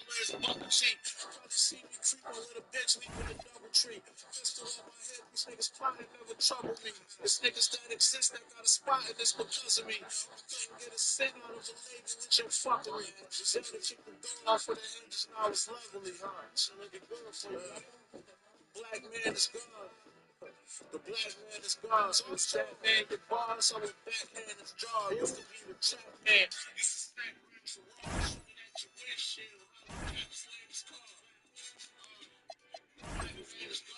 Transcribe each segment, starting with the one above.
his bubble cheek. Try to see me creep on little bitch, leave with a double tree. Pistol on my head, these niggas plotting never trouble me. It's niggas that exist that got a spot in this because of me. I couldn't get a cent out of a lady with your fuckery. She said to keep the door off of the hinges, now it's lovely, huh? She looking good for you. The black man is gone. The black man is gone. So it's that man get bars, so his backhand is jaw. Used to be the trap man. Used to stack racks of walls, shooting at your windshield. This lady's gone. The black man is gone.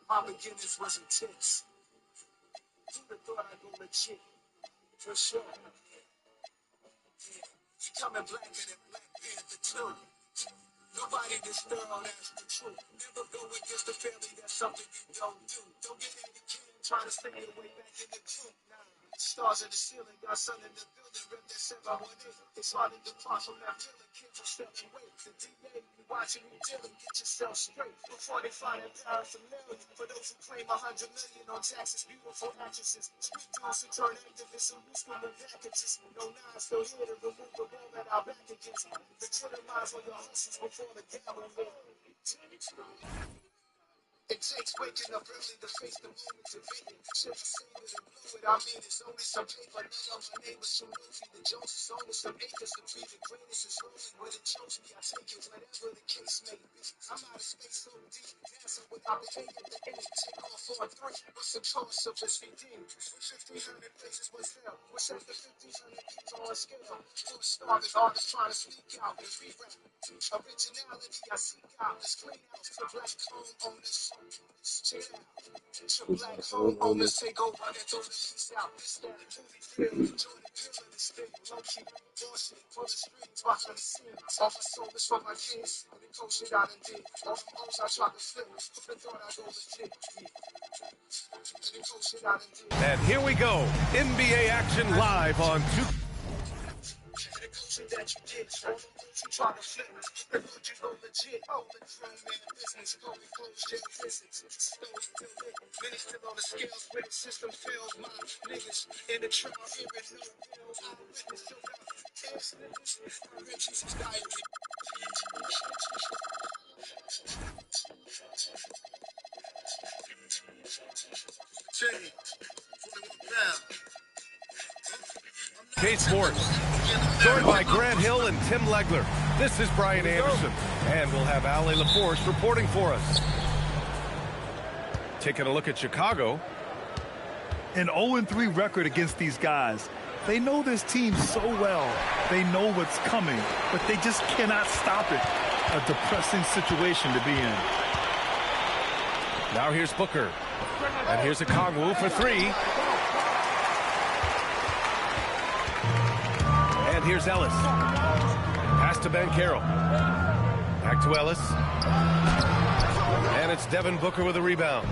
My beginnings was intense. Who'd have thought I'd go legit? For sure. You coming blacker than Black Panther too. Nobody this thorough, that's the truth. Never go against the family, that's something you don't do. Don't get any kid trying to stay away back in the group. Nah. Stars in the ceiling, got sun in the building, rip that 718. It's hard to depart from that feeling, kids are stepping away. The DA be watching you dealing, get yourself straight. Before they find a paraphernalia, for those who claim 100 million on taxes, beautiful actresses. Street dudes who turn activists and loose with the packages. No nines still here to remove the wall that our back against. Legitimize all your hustles before the gavel war. It takes waking up early to face the moments of it. Shit, save it and blow it. I mean, it's only some paper. None of my neighbors so nosy. The Jones is only some acres to be the greatest. Is rolling with it chose me. I take it whatever the case may be. I'm out of space so deep. Dancing without the eight at the end. Take off for a three. What's the cost of this redeem? 1,500 places was there. What's after 1,500 people on scale? Full starving artists trying to sneak out and re-rap. Originality I seek out. Let's clean out to the black homeowners. Check it out. To black homeowners take over and throw the peace out. This that movie film. Jordan Peele in the state. Low-key bullshit. Pull the streets behind the scenes. Offer service for my kids. And the coach shit I done did. All from hoes I tried to flip. Who thought I'd go legit? And the coach shit I done did. And here we go. NBA action live on 2. That you did, so you try to flip it. But you go legit. Oh, the grown man business. Go and close jail visits. Stone still lit. Many still on the scales. With the system fails. My niggas in the trial. Hearing no bills. I witness till now. Test niggas. I read Jesus' diary. Jenny. 41 pounds. K Sports, joined by Grant Hill and Tim Legler. This is Brian Anderson, and we'll have Ale LaForce reporting for us. Taking a look at Chicago. An 0-3 record against these guys. They know this team so well. They know what's coming, but they just cannot stop it. A depressing situation to be in. Now here's Booker. And here's a Kongwu for three. And here's Ellis. Pass to Banchero. Back to Ellis. And it's Devin Booker with a rebound.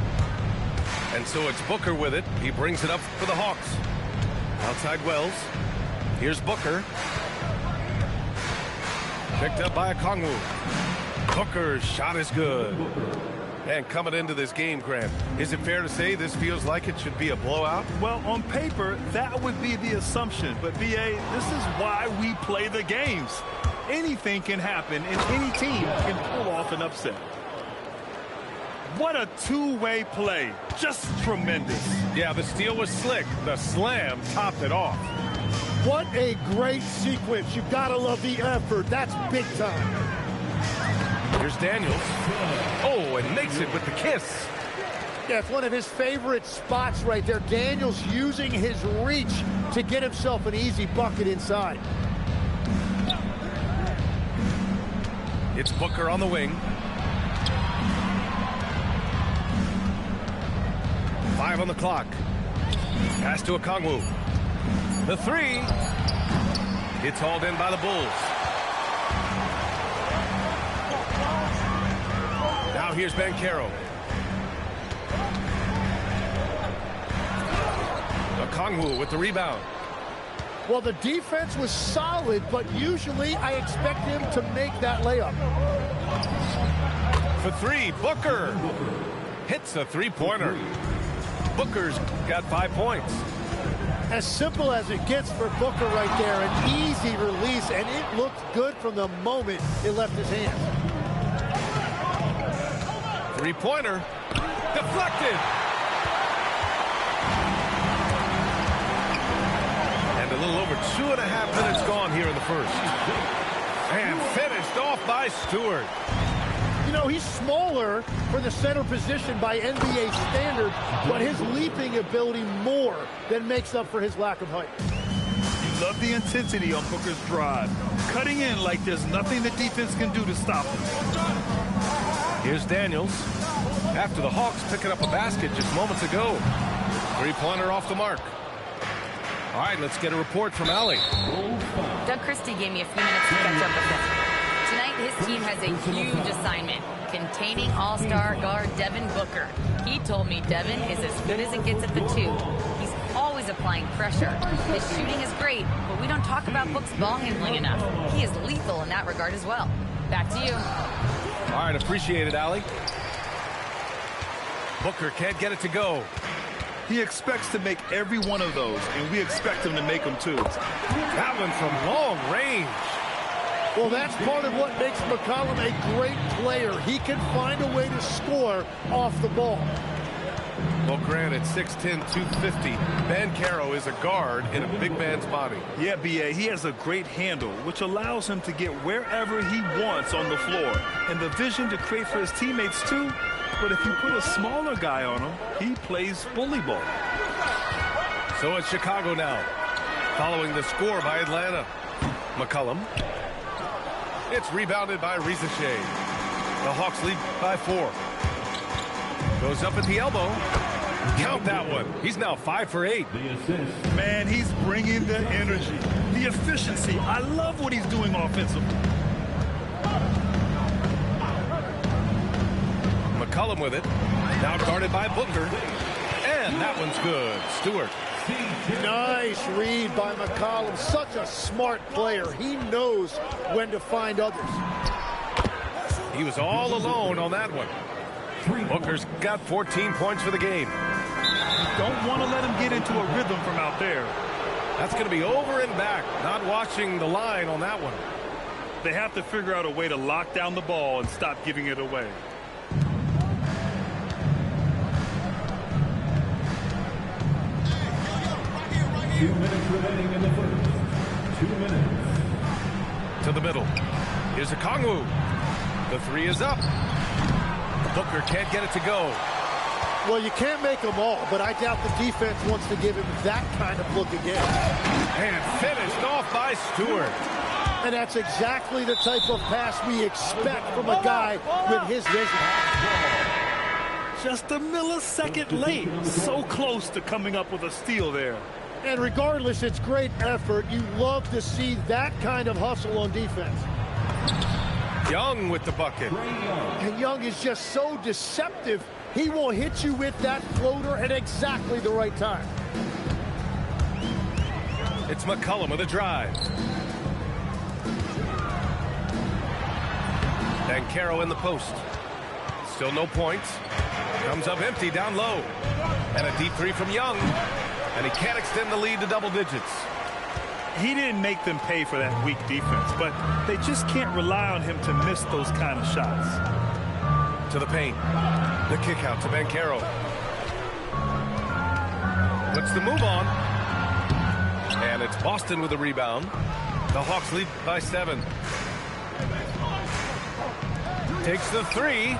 And so it's Booker with it. He brings it up for the Hawks. Outside Wells. Here's Booker. Picked up by a Kongwu. Booker's shot is good. And coming into this game, Grant, is it fair to say this feels like it should be a blowout? Well, on paper, that would be the assumption. But, B.A., this is why we play the games. Anything can happen, and any team can pull off an upset. What a two-way play. Just tremendous. Yeah, the steal was slick. The slam topped it off. What a great sequence. You've got to love the effort. That's big time. Here's Daniels. Oh, and makes it with the kiss. Yeah, it's one of his favorite spots right there. Daniels using his reach to get himself an easy bucket inside. It's Booker on the wing. 5 on the clock. Pass to Okongwu. The three. It's hauled in by the Bulls. Now here's Banchero. Okongwu with the rebound. Well, the defense was solid, but usually I expect him to make that layup. For three, Booker hits a three-pointer. Booker's got 5 points. As simple as it gets for Booker right there, an easy release, and it looked good from the moment it left his hands. Three-pointer, deflected. And a little over 2.5 minutes gone here in the first. And finished off by Stewart. You know, he's smaller for the center position by NBA standards, but his leaping ability more than makes up for his lack of height. You love the intensity on Booker's drive. Cutting in like there's nothing the defense can do to stop him. Here's Daniels. After the Hawks picking up a basket just moments ago. Three-pointer off the mark. All right, let's get a report from Allie. Doug Christie gave me a few minutes to catch up with him. Tonight, his team has a huge assignment, containing all-star guard Devin Booker. He told me Devin is as good as it gets at the two. He's always applying pressure. His shooting is great, but we don't talk about Book's ball handling enough. He is lethal in that regard as well. Back to you. All right, appreciate it, Allie. Booker can't get it to go. He expects to make every one of those, and we expect him to make them too. That one from long range. Well, that's part of what makes McCollum a great player. He can find a way to score off the ball. Well, granted, 6'10", 250. Banchero is a guard in a big man's body. Yeah, B.A., he has a great handle, which allows him to get wherever he wants on the floor. And the vision to create for his teammates, too. But if you put a smaller guy on him, he plays bully ball. So it's Chicago now, following the score by Atlanta. McCollum. It's rebounded by Rizachet. The Hawks lead by 4. Goes up at the elbow. Count that one. He's now 5 for 8. Man, he's bringing the energy, the efficiency. I love what he's doing offensively. McCollum with it. Now guarded by Booker. And that one's good. Stewart. Nice read by McCollum. Such a smart player. He knows when to find others. He was all alone on that one. Booker's got 14 points for the game. Don't want to let him get into a rhythm from out there. That's going to be over and back. Not watching the line on that one. They have to figure out a way to lock down the ball and stop giving it away. Two minutes remaining in the first. 2 minutes. To the middle. Here's Okongwu. The three is up. Booker can't get it to go. Well, you can't make them all, but I doubt the defense wants to give him that kind of look again. And finished off by Stewart. And that's exactly the type of pass we expect from a guy with his vision. Just a millisecond late. So close to coming up with a steal there. And regardless, it's great effort. You love to see that kind of hustle on defense. Young with the bucket. And Young is just so deceptive. He will hit you with that floater at exactly the right time. It's McCollum with a drive. Banchero in the post. Still no points. Comes up empty down low. And a deep three from Young. And he can't extend the lead to double digits. He didn't make them pay for that weak defense, but they just can't rely on him to miss those kind of shots. to the paint. The kick out to Banchero. Puts the move on. And it's Boston with the rebound. The Hawks lead by 7. Takes the 3.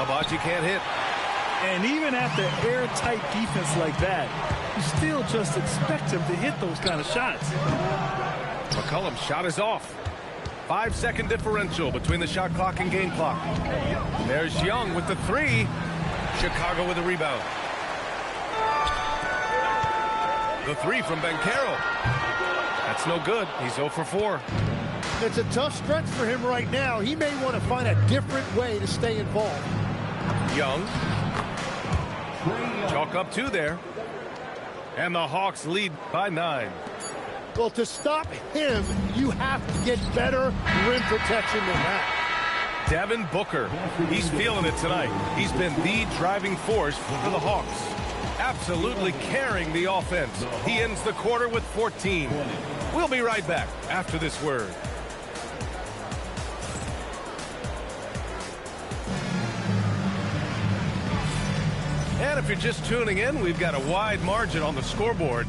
Agbaji can't hit. And even after airtight defense like that, you still just expect him to hit those kind of shots. McCollum's shot is off. 5-second differential between the shot clock and game clock. There's Young with the 3. Chicago with the rebound. The 3 from Banchero. That's no good. He's 0 for 4. It's a tough stretch for him right now. He may want to find a different way to stay involved. Young. Chalk up 2 there. And the Hawks lead by 9. Well, to stop him, you have to get better rim protection than that. Devin Booker. He's feeling it tonight. He's been the driving force for the Hawks. Absolutely carrying the offense. He ends the quarter with 14. We'll be right back after this word. And if you're just tuning in, we've got a wide margin on the scoreboard.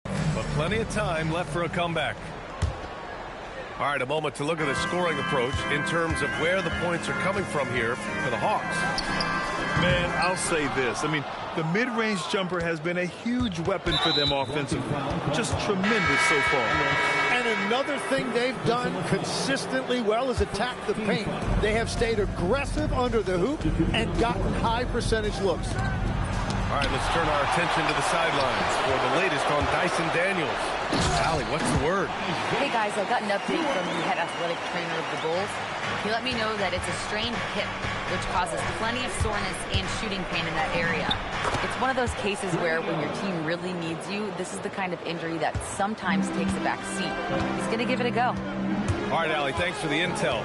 But plenty of time left for a comeback. All right, a moment to look at the scoring approach in terms of where the points are coming from here for the Hawks. Man, I'll say this. I mean, the mid-range jumper has been a huge weapon for them offensively. Just tremendous so far. And another thing they've done consistently well is attack the paint. They have stayed aggressive under the hoop and gotten high percentage looks. All right, let's turn our attention to the sidelines for the latest on Dyson Daniels. Allie, what's the word? Hey, guys, I got an update from the head athletic trainer of the Bulls. He let me know that it's a strained hip, which causes plenty of soreness and shooting pain in that area. It's one of those cases where when your team really needs you, this is the kind of injury that sometimes takes a back seat. He's going to give it a go. All right, Allie, thanks for the intel.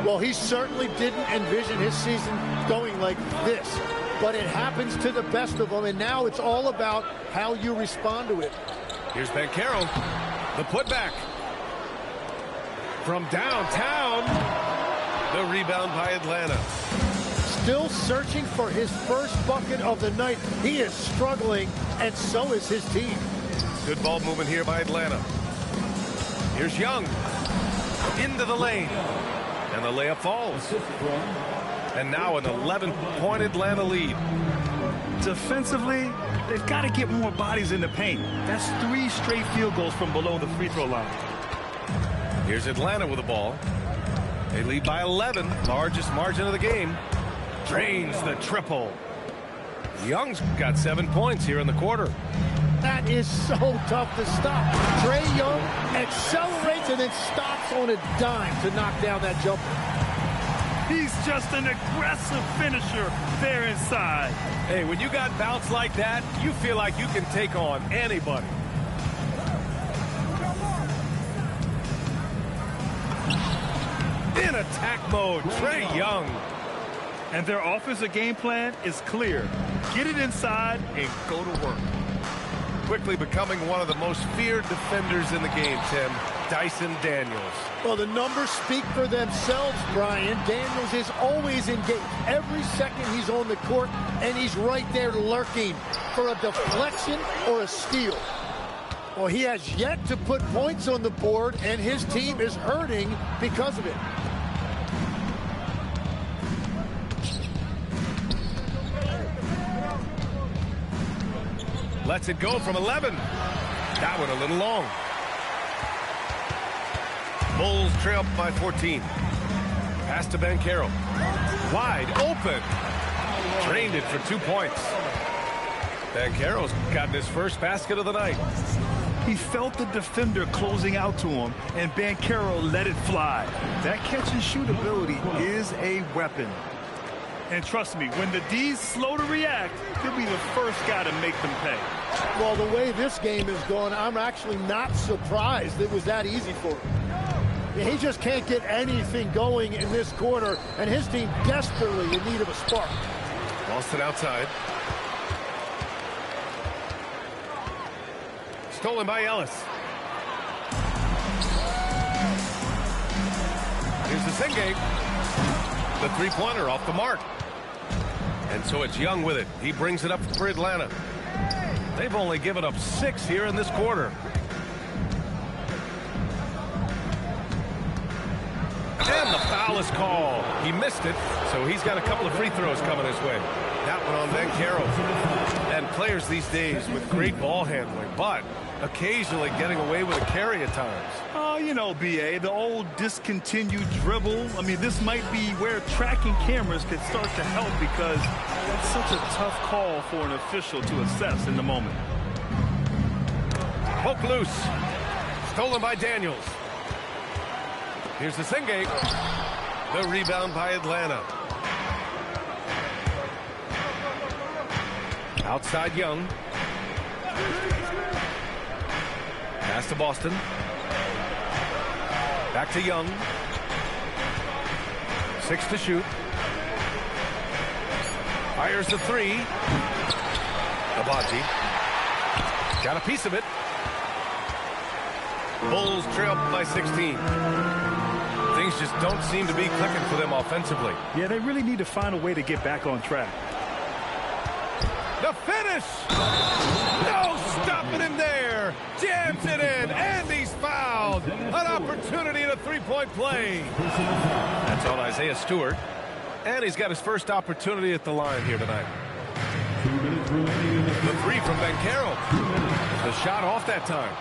Well, he certainly didn't envision his season going like this. But it happens to the best of them, and now it's all about how you respond to it. Here's Banchero. The putback. From downtown. The rebound by Atlanta. Still searching for his first bucket of the night. He is struggling, and so is his team. Good ball movement here by Atlanta. Here's Young. Into the lane. And the layup falls. And now an 11-point Atlanta lead. Defensively, they've got to get more bodies in the paint. That's 3 straight field goals from below the free throw line. Here's Atlanta with the ball. They lead by 11, largest margin of the game. Drains the triple. Young's got 7 points here in the quarter. That is so tough to stop. Trae Young accelerates and then stops on a dime to knock down that jumper. He's just an aggressive finisher there inside. Hey, when you got bounce like that, you feel like you can take on anybody. In attack mode, Trae Young. And their offensive game plan is clear. Get it inside and go to work. Quickly becoming one of the most feared defenders in the game, Tim. Dyson Daniels. Well, the numbers speak for themselves, Brian. Daniels is always engaged. Every second he's on the court, and he's right there lurking for a deflection or a steal. Well, he has yet to put points on the board, and his team is hurting because of it. Lets it go from 11. That one a little long. Bulls trail by 14. Pass to Banchero. Wide open. Drained it for 2 points. Banchero's gotten his first basket of the night. He felt the defender closing out to him, and Banchero let it fly. That catch-and-shoot ability is a weapon. And trust me, when the D's slow to react, he'll be the first guy to make them pay. Well, the way this game is going, I'm actually not surprised it was that easy for him. He just can't get anything going in this quarter, and his team desperately in need of a spark. Boston outside. Stolen by Ellis. Here's the Senge. The three-pointer off the mark. And so it's Young with it. He brings it up for Atlanta. They've only given up 6 here in this quarter. And the foul is called. He missed it, so he's got a couple of free throws coming his way. That one on Banchero. And players these days with great ball handling, but occasionally getting away with a carry at times. Oh, you know, B.A., the old discontinued dribble. I mean, this might be where tracking cameras could start to help because it's such a tough call for an official to assess in the moment. Poke loose. Stolen by Daniels. Here's the Senge. The rebound by Atlanta. Outside Young. Pass to Boston. Back to Young. 6 to shoot. Fires the three. Abaji. Got a piece of it. Bulls trail by 16. Things just don't seem to be clicking for them offensively. Yeah, they really need to find a way to get back on track. The finish! No stopping him there! Jams it in, and he's fouled! An opportunity in a three-point play. That's on Isaiah Stewart. And he's got his first opportunity at the line here tonight. 2 minutes remaining in the The three from Banchero. The shot off that time.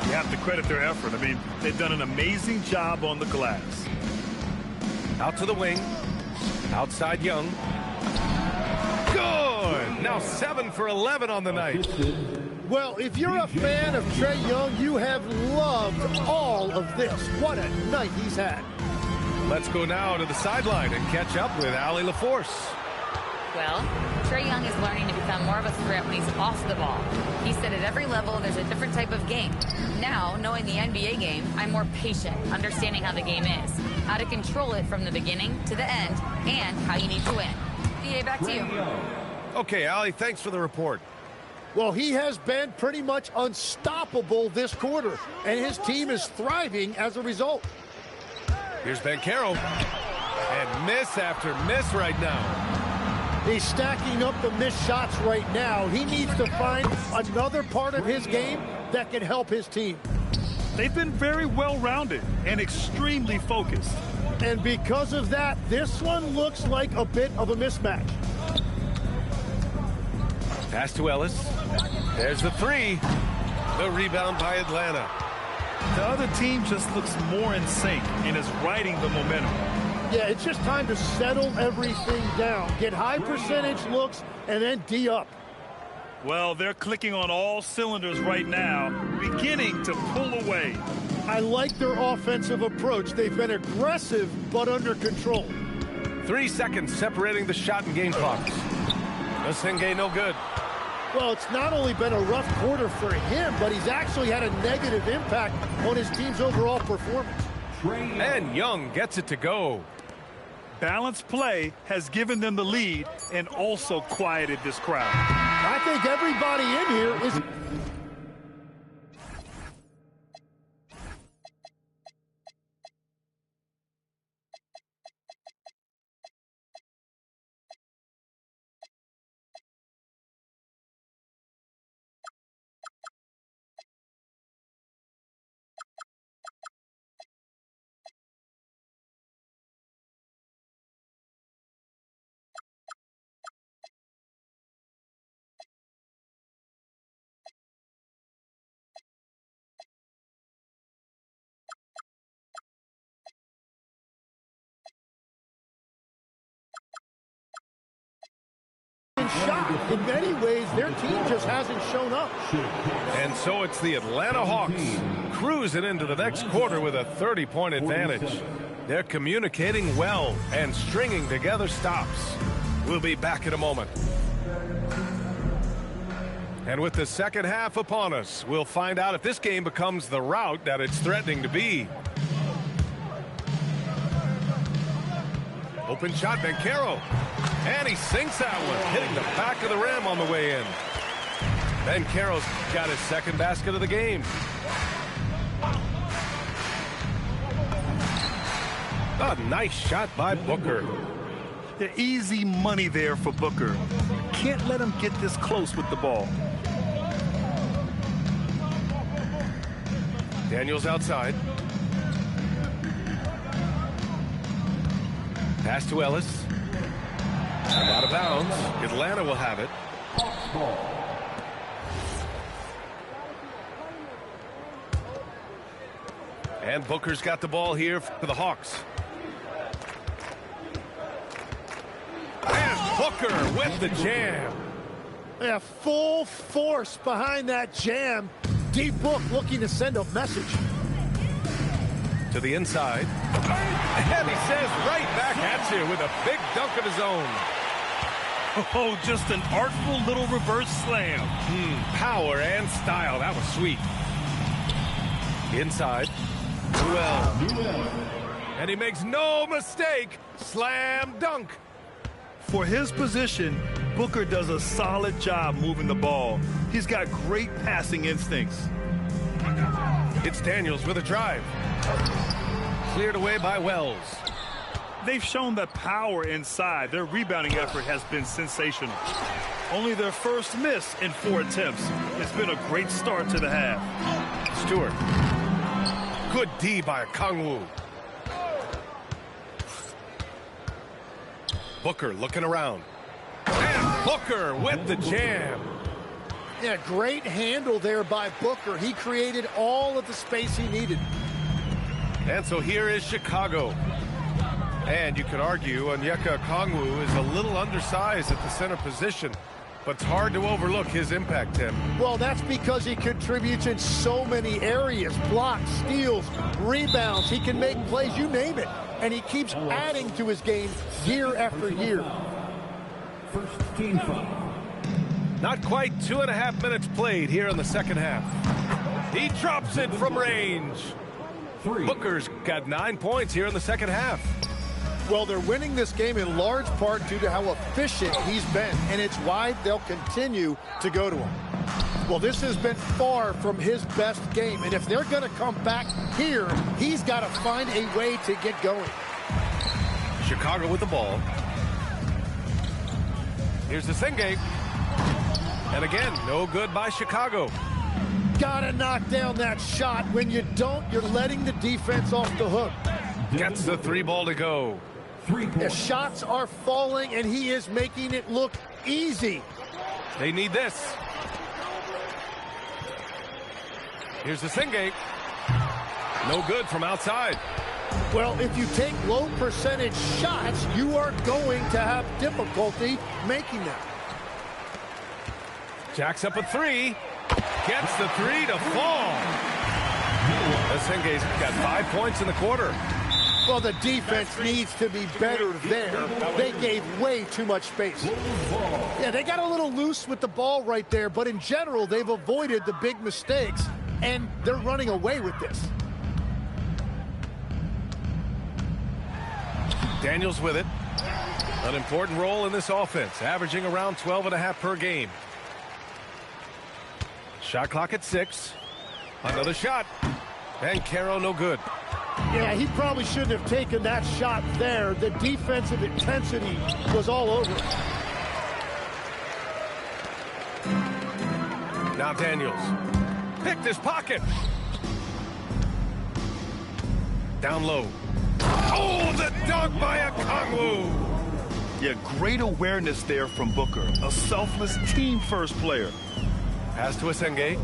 You have to credit their effort. I mean, they've done an amazing job on the glass. Out to the wing. Outside Young. Good! Now 7 for 11 on the night. Well, if you're a fan of Trae Young, you have loved all of this. What a night he's had. Let's go now to the sideline and catch up with Allie LaForce. Well, Trae Young is learning to become more of a threat when he's off the ball. He said at every level there's a different type of game. Now, knowing the NBA game, I'm more patient, understanding how the game is, how to control it from the beginning to the end, and how you need to win. BA, back to you. Okay, Allie, thanks for the report. Well, he has been pretty much unstoppable this quarter, and his team is thriving as a result. Here's Banchero. And miss after miss right now. He's stacking up the missed shots right now. He needs to find another part of his game that can help his team. They've been very well-rounded and extremely focused. And because of that, this one looks like a bit of a mismatch. Pass to Ellis. There's the three. The rebound by Atlanta. The other team just looks more in sync and is riding the momentum. Yeah, it's just time to settle everything down. Get high percentage looks and then D up. Well, they're clicking on all cylinders right now, beginning to pull away. I like their offensive approach. They've been aggressive but under control. 3 seconds separating the shot and game clocks. Senge no good. Well, it's not only been a rough quarter for him, but he's actually had a negative impact on his team's overall performance. And Young gets it to go. Balanced play has given them the lead and also quieted this crowd. I think everybody in here is... shot. In many ways, their team just hasn't shown up. And so it's the Atlanta Hawks cruising into the next quarter with a 30-point advantage. They're communicating well and stringing together stops. We'll be back in a moment. And with the second half upon us, we'll find out if this game becomes the rout that it's threatening to be. Open shot, Banchero. And he sinks that one, hitting the back of the rim on the way in. Banchero's got his second basket of the game. A nice shot by Booker. The easy money there for Booker. Can't let him get this close with the ball. Daniels outside. Pass to Ellis. And out of bounds. Atlanta will have it. And Booker's got the ball here for the Hawks. And Booker with the jam. Yeah, full force behind that jam. D-Book looking to send a message. To the inside. And he says right back at you with a big dunk of his own. Oh, just an artful little reverse slam. Power and style. That was sweet. Inside. Well. And he makes no mistake. Slam dunk. For his position, Booker does a solid job moving the ball. He's got great passing instincts. It's Daniels with a drive. Cleared away by Wells. They've shown the power inside. Their rebounding effort has been sensational. Only their first miss in 4 attempts. It's been a great start to the half. Stewart. Good D by Kangwoo. Booker looking around. And Booker with the jam. Yeah, great handle there by Booker. He created all of the space he needed. And so here is Chicago. And you could argue Onyeka Okongwu is a little undersized at the center position, but it's hard to overlook his impact, Tim. Well, that's because he contributes in so many areas. Blocks, steals, rebounds. He can make plays, you name it. And he keeps adding to his game year after year. First team foul. Not quite 2.5 minutes played here in the second half. He drops it from range. Booker's got 9 points here in the second half. Well, they're winning this game in large part due to how efficient he's been, and it's why they'll continue to go to him. Well, this has been far from his best game, and if they're going to come back here, he's got to find a way to get going. Chicago with the ball. Here's the Sengate. And again, no good by Chicago. Gotta knock down that shot. When you don't, you're letting the defense off the hook. Gets the 3 ball to go. The shots are falling, and he is making it look easy. They need this. Here's the Sengate. No good from outside. Well, if you take low percentage shots, you are going to have difficulty making them. Jacks up a 3. Gets the 3 to fall. Senge's got 5 points in the quarter. Well, the defense needs to be better there. They gave way too much space. Yeah, they got a little loose with the ball right there, but in general, they've avoided the big mistakes, and they're running away with this. Daniels with it. An important role in this offense, averaging around 12.5 per game. Shot clock at 6. Another shot. Banchero no good. Yeah, he probably shouldn't have taken that shot there. The defensive intensity was all over it. Now Daniels. Picked his pocket. Down low. Oh, the dunk by Okongwu. Yeah, great awareness there from Booker. A selfless team-first player. Pass to Senge.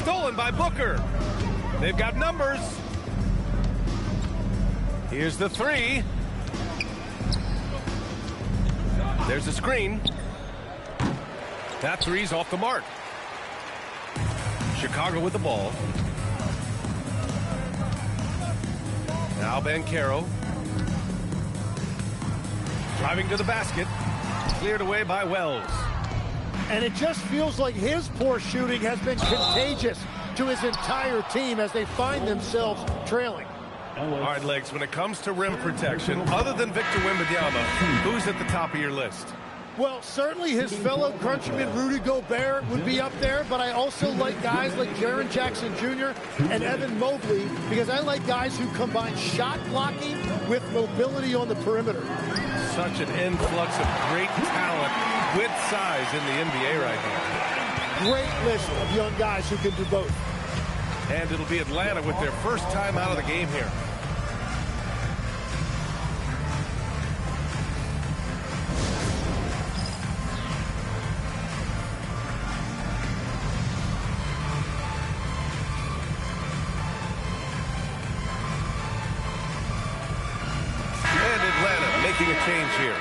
Stolen by Booker. They've got numbers. Here's the 3. There's a screen. That 3's off the mark. Chicago with the ball. Now Banchero. Driving to the basket. Cleared away by Wells. And it just feels like his poor shooting has been contagious to his entire team as they find themselves trailing. All right, Legs, when it comes to rim protection, other than Victor Wembanyama, who's at the top of your list? Well, certainly his fellow countryman Rudy Gobert would be up there, but I also like guys like Jaren Jackson Jr. and Evan Mobley because I like guys who combine shot blocking with mobility on the perimeter. Such an influx of great talent with size in the NBA right now. Great list of young guys who can do both. And it'll be Atlanta with their first time out of the game here. And Atlanta making a change here.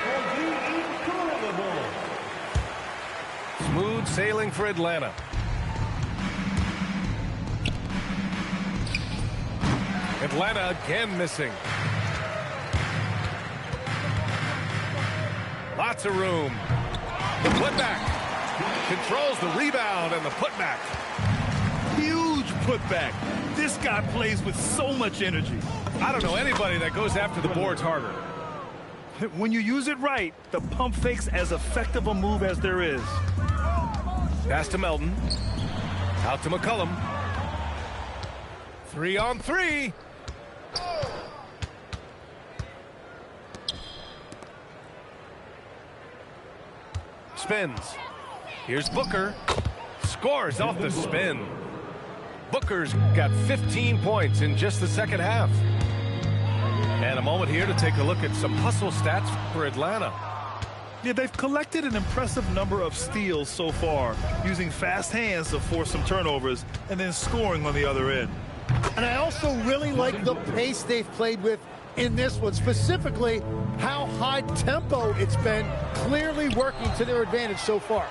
Smooth sailing for Atlanta. Atlanta again missing. Lots of room. The putback. Controls the rebound and the putback. Huge putback. This guy plays with so much energy. I don't know anybody that goes after the boards harder. When you use it right, the pump fake's as effective a move as there is. Pass to Melton. Out to McCollum. 3-on-3. Spins. Here's Booker. Scores off the spin. Booker's got 15 points in just the second half. And a moment here to take a look at some hustle stats for Atlanta. Yeah, they've collected an impressive number of steals so far, using fast hands to force some turnovers and then scoring on the other end. And I also really like the pace they've played with in this one, specifically how high tempo it's been, clearly working to their advantage so far.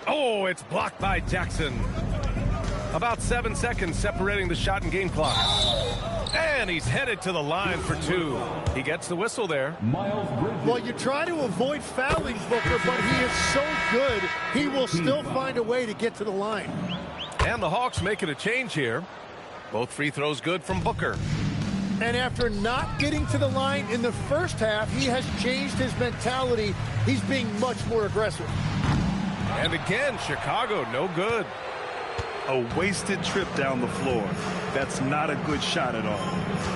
Oh, it's blocked by Jackson. About 7 seconds separating the shot and game clock. And he's headed to the line for two. He gets the whistle there. Well, you try to avoid fouling Booker, but he is so good, he will still find a way to get to the line. And the Hawks making a change here. Both free throws good from Booker. And after not getting to the line in the first half, he has changed his mentality. He's being much more aggressive. And again, Chicago, no good. A wasted trip down the floor. That's not a good shot at all.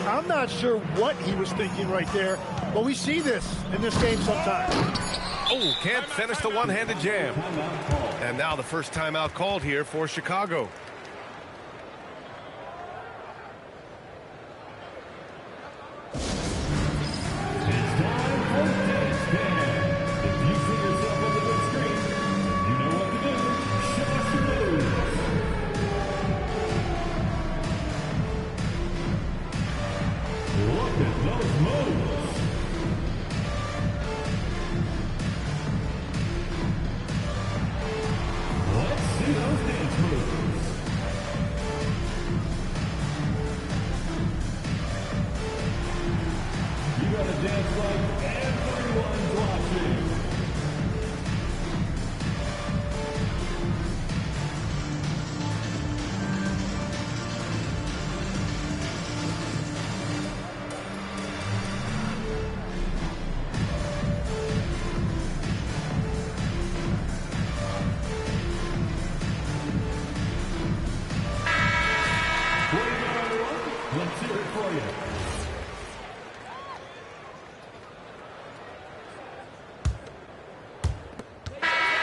I'm not sure what he was thinking right there, but we see this in this game sometimes. Oh, can't finish the one-handed jam. And now the first timeout called here for Chicago.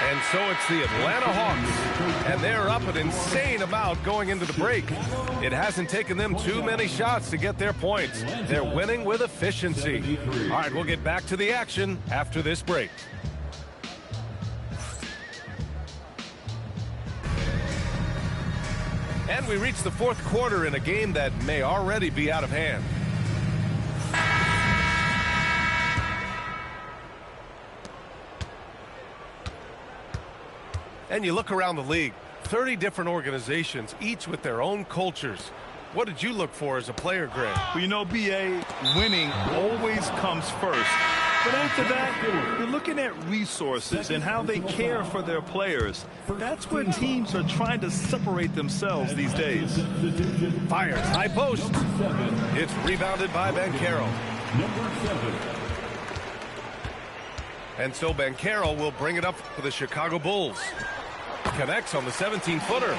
And so it's the Atlanta Hawks, and they're up an insane amount going into the break. It hasn't taken them too many shots to get their points. They're winning with efficiency. All right, we'll get back to the action after this break. And we reach the fourth quarter in a game that may already be out of hand. And you look around the league, 30 different organizations, each with their own cultures. What did you look for as a player, Greg? Well, you know, B.A., winning always comes first. But after that, you're looking at resources and how they care for their players. That's where teams are trying to separate themselves these days. Fires high post. It's rebounded by Banchero. And so Banchero will bring it up for the Chicago Bulls. Connects on the 17-footer.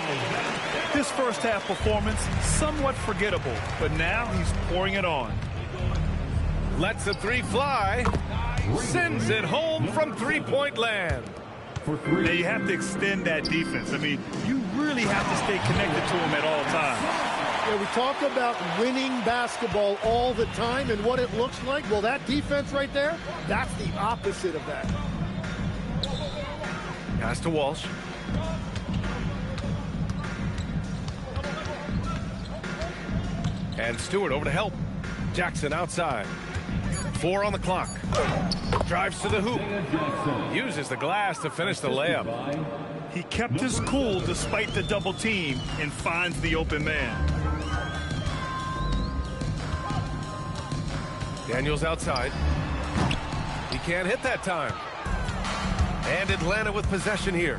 His first half performance, somewhat forgettable, but now he's pouring it on. Lets the three fly. Sends it home from three-point land. Now you have to extend that defense. I mean, you really have to stay connected to him at all times. Yeah, we talk about winning basketball all the time and what it looks like. Well, that defense right there, that's the opposite of that. Pass to Walsh. And Stewart over to help. Jackson outside. 4 on the clock. Drives to the hoop. Uses the glass to finish the layup. He kept his cool despite the double team and finds the open man. Daniels outside. He can't hit that time. And Atlanta with possession here.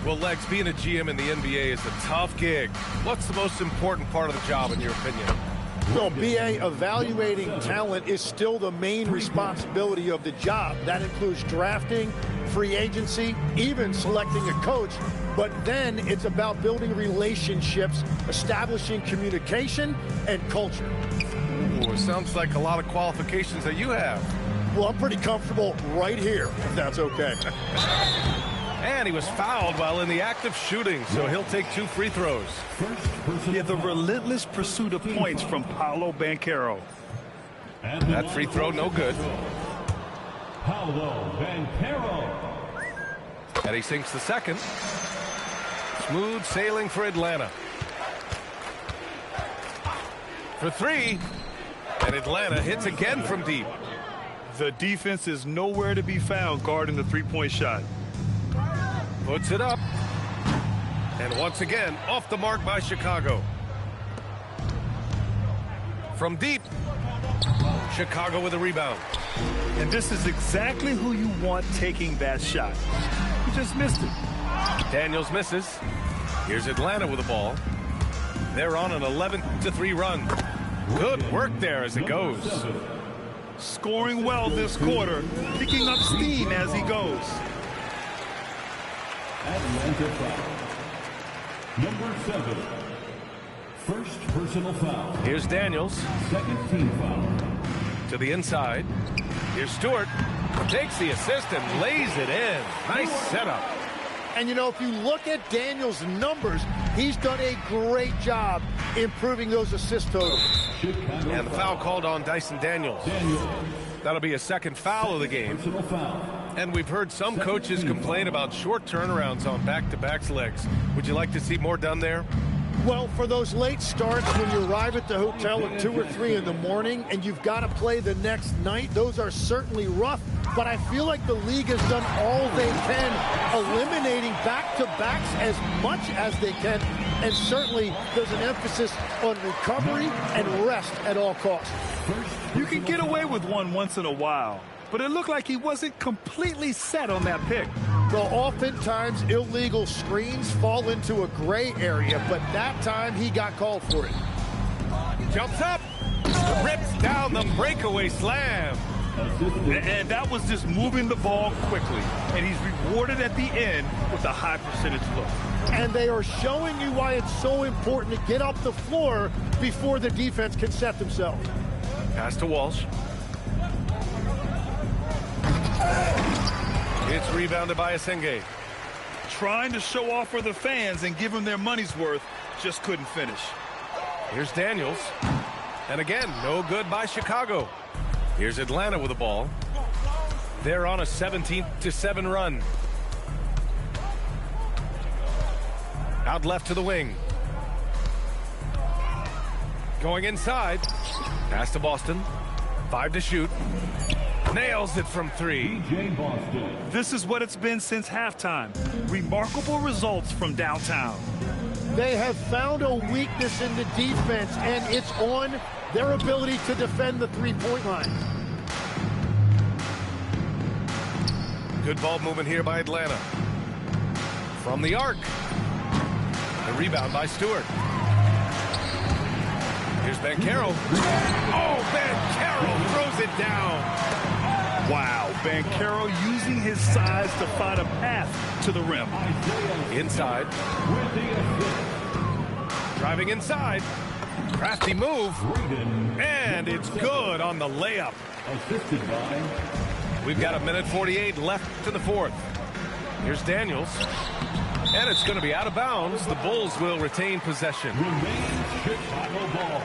Well, Legs, being a GM in the NBA is a tough gig. What's the most important part of the job, in your opinion? Well, BA, evaluating talent is still the main responsibility of the job. That includes drafting, free agency, even selecting a coach. But then it's about building relationships, establishing communication, and culture. Ooh, it sounds like a lot of qualifications that you have. Well, I'm pretty comfortable right here, if that's okay. And he was fouled while in the act of shooting, so he'll take 2 free throws. Yeah, the relentless pursuit of points from Paolo Banchero. That free throw, no good. Paolo Banchero. And he sinks the second. Smooth sailing for Atlanta. For 3. And Atlanta hits again from deep. The defense is nowhere to be found guarding the three-point shot. Puts it up. And once again, off the mark by Chicago. From deep. Chicago with a rebound. And this is exactly who you want taking that shot. He just missed it. Daniels misses. Here's Atlanta with the ball. They're on an 11-3 run. Good work there as it goes. Scoring well this quarter, picking up steam as he goes. Atlanta foul. Number 7. First personal foul. Here's Daniels. Second team foul. To the inside. Here's Stewart. Takes the assist and lays it in. Nice setup. And, you know, if you look at Daniels' numbers, he's done a great job improving those assist totals. And the foul called on Dyson Daniels. That'll be a second foul of the game. And we've heard some coaches complain about short turnarounds on back-to-backs Legs. Would you like to see more done there? Well, for those late starts when you arrive at the hotel at 2 or 3 in the morning and you've got to play the next night, those are certainly rough. But I feel like the league has done all they can, eliminating back-to-backs as much as they can. And certainly there's an emphasis on recovery and rest at all costs. You can get away with one once in a while, but it looked like he wasn't completely set on that pick. Well, oftentimes illegal screens fall into a gray area, but that time he got called for it. Jumps up, rips down the breakaway slam. And that was just moving the ball quickly. And he's rewarded at the end with a high percentage look. And they are showing you why it's so important to get up the floor before the defense can set themselves. Pass to Walsh. It's rebounded by Asenge. Trying to show off for the fans and give them their money's worth, just couldn't finish. Here's Daniels. And again, no good by Chicago. Here's Atlanta with the ball. They're on a 17-7 run. Out left to the wing. Going inside. Pass to Boston. 5 to shoot. Nails it from 3. This is what it's been since halftime. Remarkable results from downtown. They have found a weakness in the defense, and it's on their ability to defend the three-point line. Good ball movement here by Atlanta. From the arc. The rebound by Stewart. Here's Banchero. Oh, Banchero throws it down. Wow, Banchero using his size to find a path to the rim. Inside. Driving inside. Crafty move. And it's good on the layup. Assisted by. We've got 1:48 left to the fourth. Here's Daniels. And it's going to be out of bounds. The Bulls will retain possession. Remains Chicago ball.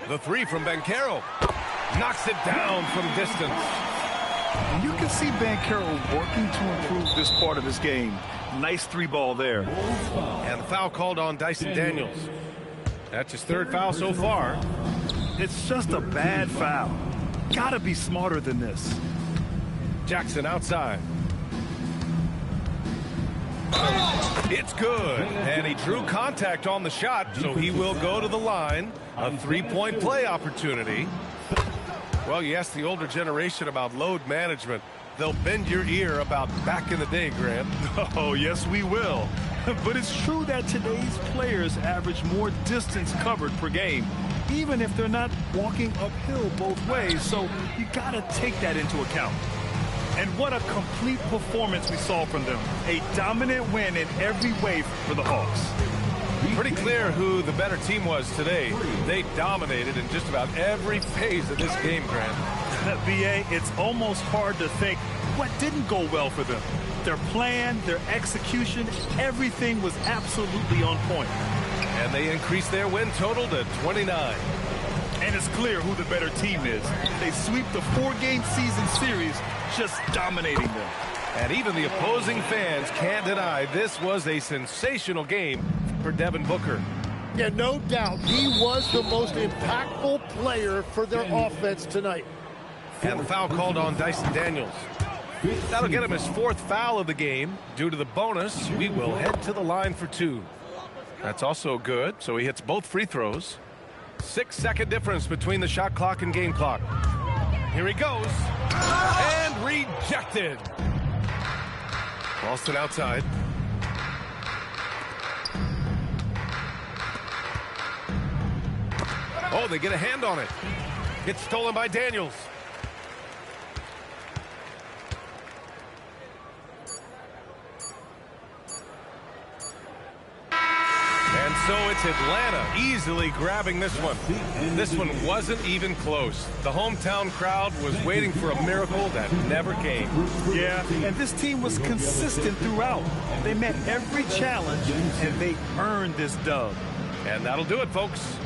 The three from Banchero. Knocks it down from distance. And you can see Banchero working to improve this part of his game. Nice three ball there. And the foul called on Dyson Daniels. That's his third foul so far. It's just a bad foul. Gotta be smarter than this. Jackson outside. It's good. And he drew contact on the shot, so he will go to the line. A three-point play opportunity. Well, you ask the older generation about load management. They'll bend your ear about back in the day, Grant. Oh, yes, we will. But it's true that today's players average more distance covered per game, even if they're not walking uphill both ways. So you got to take that into account. And what a complete performance we saw from them. A dominant win in every way for the Hawks. Pretty clear who the better team was today. They dominated in just about every phase of this game, Grant. BA, it's almost hard to think what didn't go well for them. Their plan, their execution, everything was absolutely on point. And they increased their win total to 29. And it's clear who the better team is. They sweep the four-game season series, just dominating them. And even the opposing fans can't deny this was a sensational game for Devin Booker. Yeah, no doubt. He was the most impactful player for their offense tonight. And the foul called on Dyson Daniels. That'll get him his fourth foul of the game. Due to the bonus, we will head to the line for two. That's also good, so he hits both free throws. 6-second difference between the shot clock and game clock. Here he goes. And rejected. Ralston outside. Oh, they get a hand on it. Gets stolen by Daniels. And so it's Atlanta easily grabbing this one. This one wasn't even close. The hometown crowd was waiting for a miracle that never came. Yeah, and this team was consistent throughout. They met every challenge, and they earned this dub. And that'll do it, folks.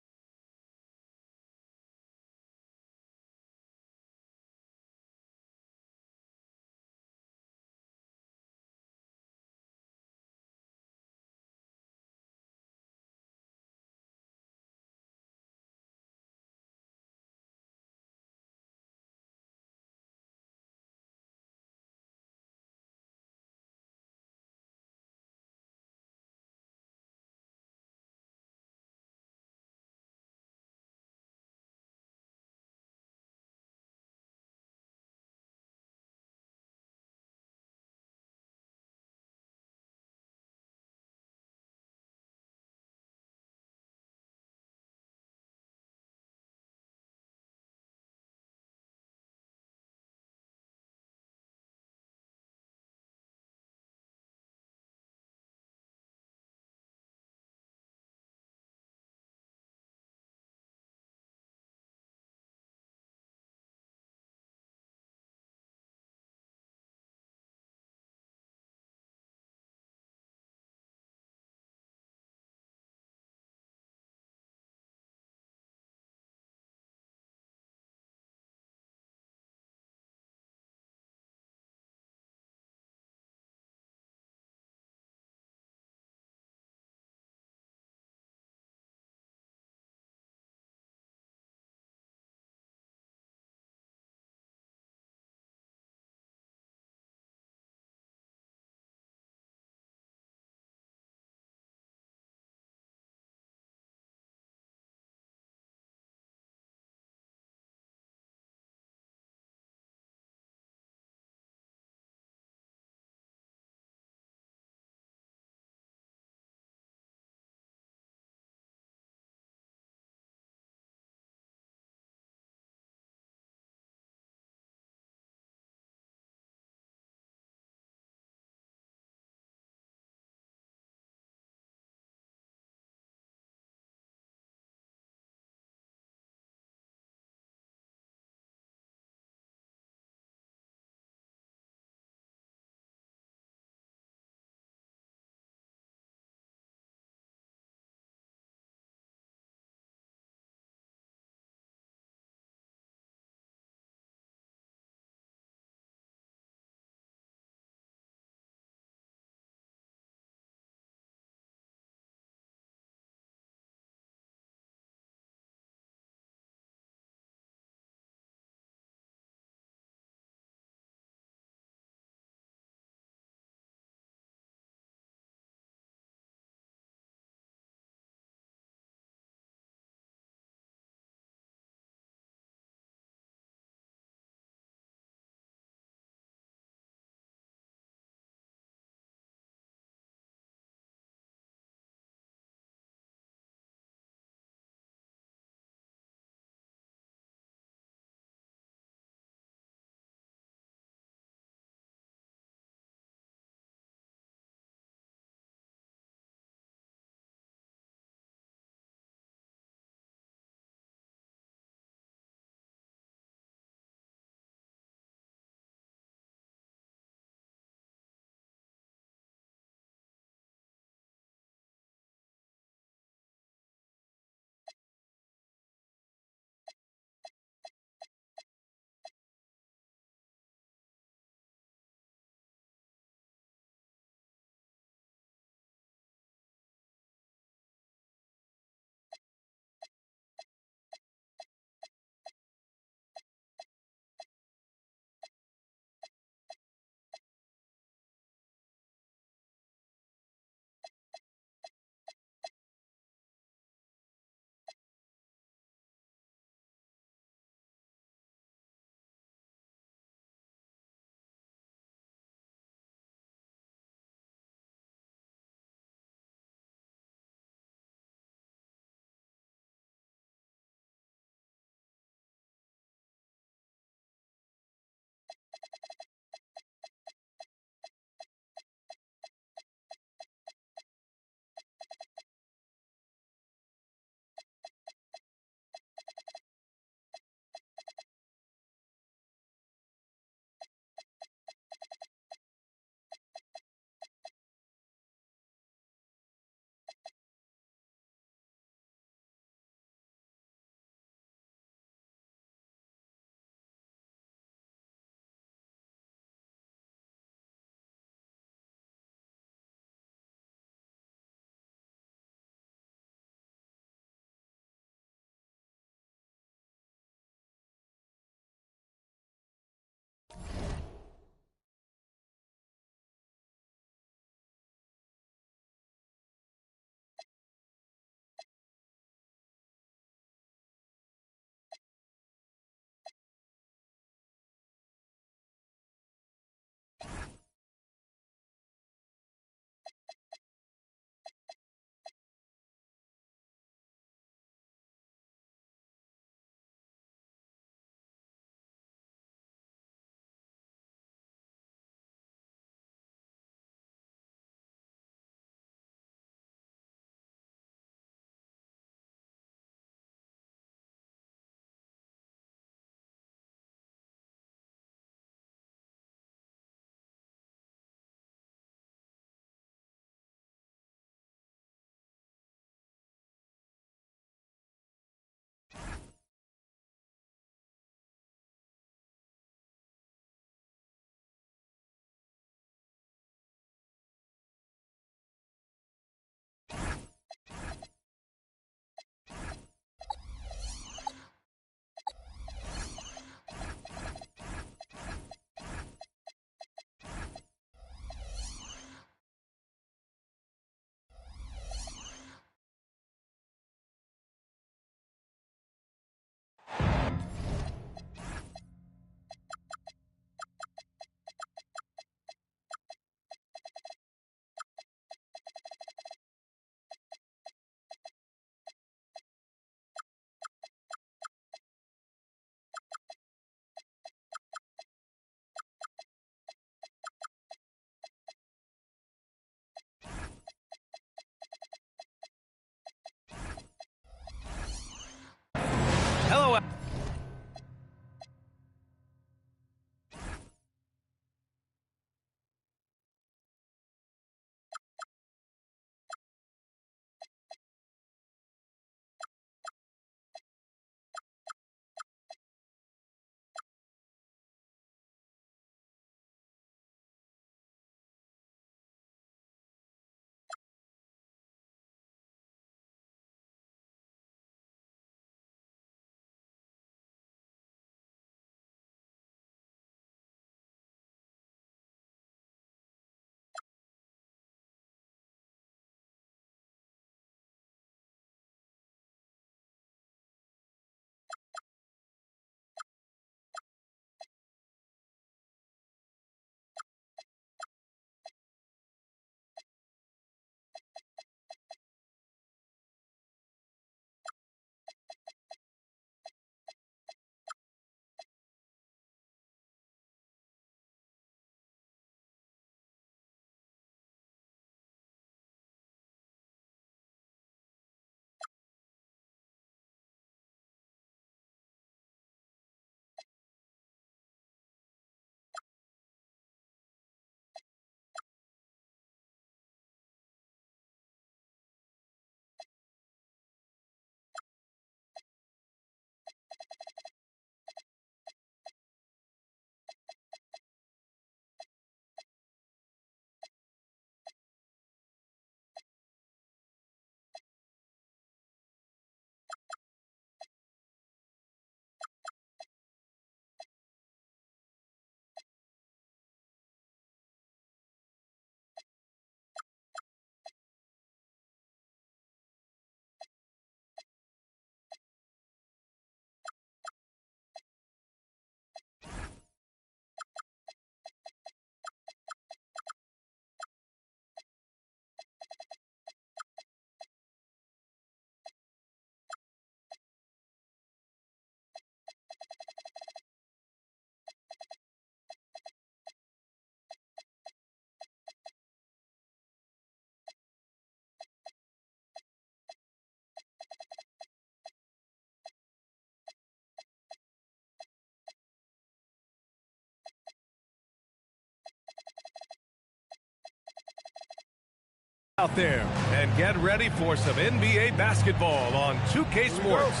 Out there and get ready for some NBA basketball on 2K Sports.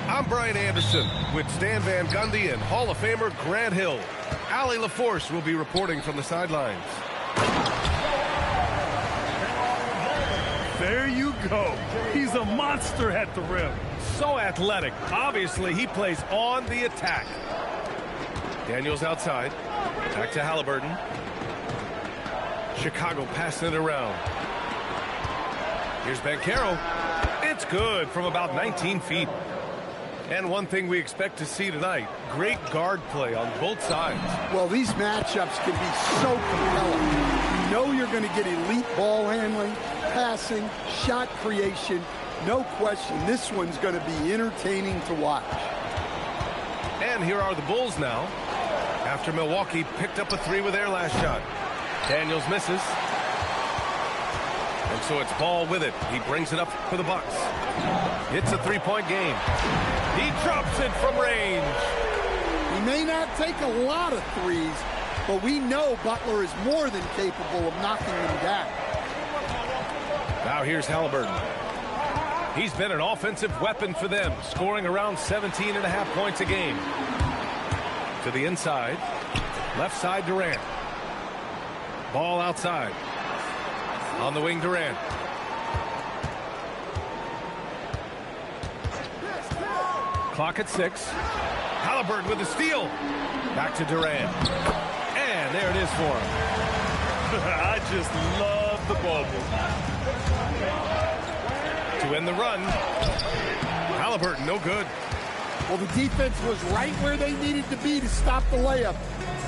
I'm Brian Anderson with Stan Van Gundy and Hall of Famer Grant Hill. Allie LaForce will be reporting from the sidelines. There you go. He's a monster at the rim. So athletic. Obviously, he plays on the attack. Daniels outside. Back to Halliburton. Chicago passing it around. Here's Banchero. It's good from about 19 feet. And one thing we expect to see tonight, great guard play on both sides. Well, these matchups can be so compelling. You know you're going to get elite ball handling, passing, shot creation. No question, this one's going to be entertaining to watch. And here are the Bulls now. After Milwaukee picked up a three with their last shot. Daniels misses. And so it's Ball with it. He brings it up for the Bucks. It's a three-point game. He drops it from range. He may not take a lot of threes, but we know Butler is more than capable of knocking them down. Now here's Halliburton. He's been an offensive weapon for them, scoring around 17.5 points a game. To the inside. Left side, Durant. Ball outside. On the wing, Durant. Clock at 6. Halliburton with the steal. Back to Durant. And there it is for him. I just love the ball movement. To end the run. Halliburton, no good. Well, the defense was right where they needed to be to stop the layup.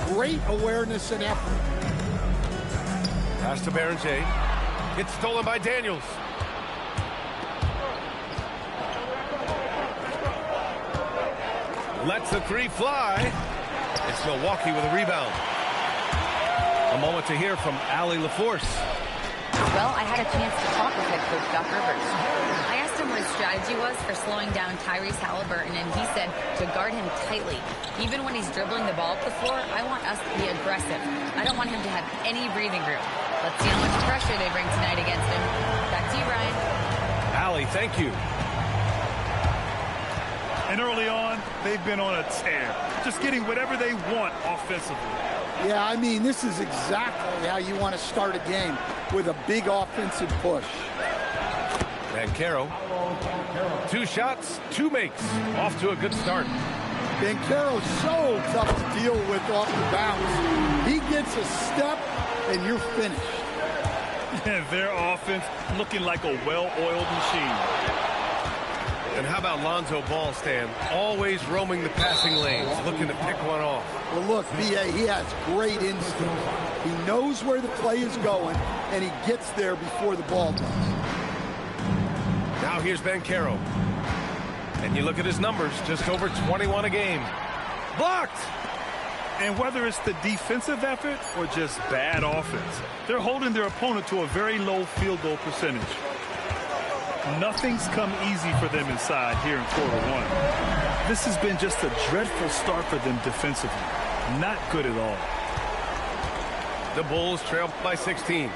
Great awareness and effort. Pass to Berenger. It's stolen by Daniels. Lets the three fly. It's Milwaukee with a rebound. A moment to hear from Allie LaForce. Well, I had a chance to talk with head coach Doc Rivers. I asked him what his strategy was for slowing down Tyrese Halliburton, and he said to guard him tightly. Even when he's dribbling the ball up the floor, I want us to be aggressive. I don't want him to have any breathing room. Let's see how much pressure they bring tonight against him. Back to you, Ryan. Allie, thank you. And early on, they've been on a tear, just getting whatever they want offensively. Yeah, I mean, this is exactly how you want to start a game, with a big offensive push. Banchero. 2 shots, 2 makes. Off to a good start. Banchero's so tough to deal with off the bounce. He gets a step, and you're finished. And their offense looking like a well-oiled machine. And how about Lonzo Ball, Stan? Always roaming the passing lanes, looking to pick one off. Well, look, B.A., he has great instinct. He knows where the play is going, and he gets there before the ball does. Now here's Banchero. And you look at his numbers, just over 21 a game. Blocked! And whether it's the defensive effort or just bad offense, they're holding their opponent to a very low field goal percentage. Nothing's come easy for them inside here in quarter one. This has been just a dreadful start for them defensively. Not good at all. The Bulls trail by 16.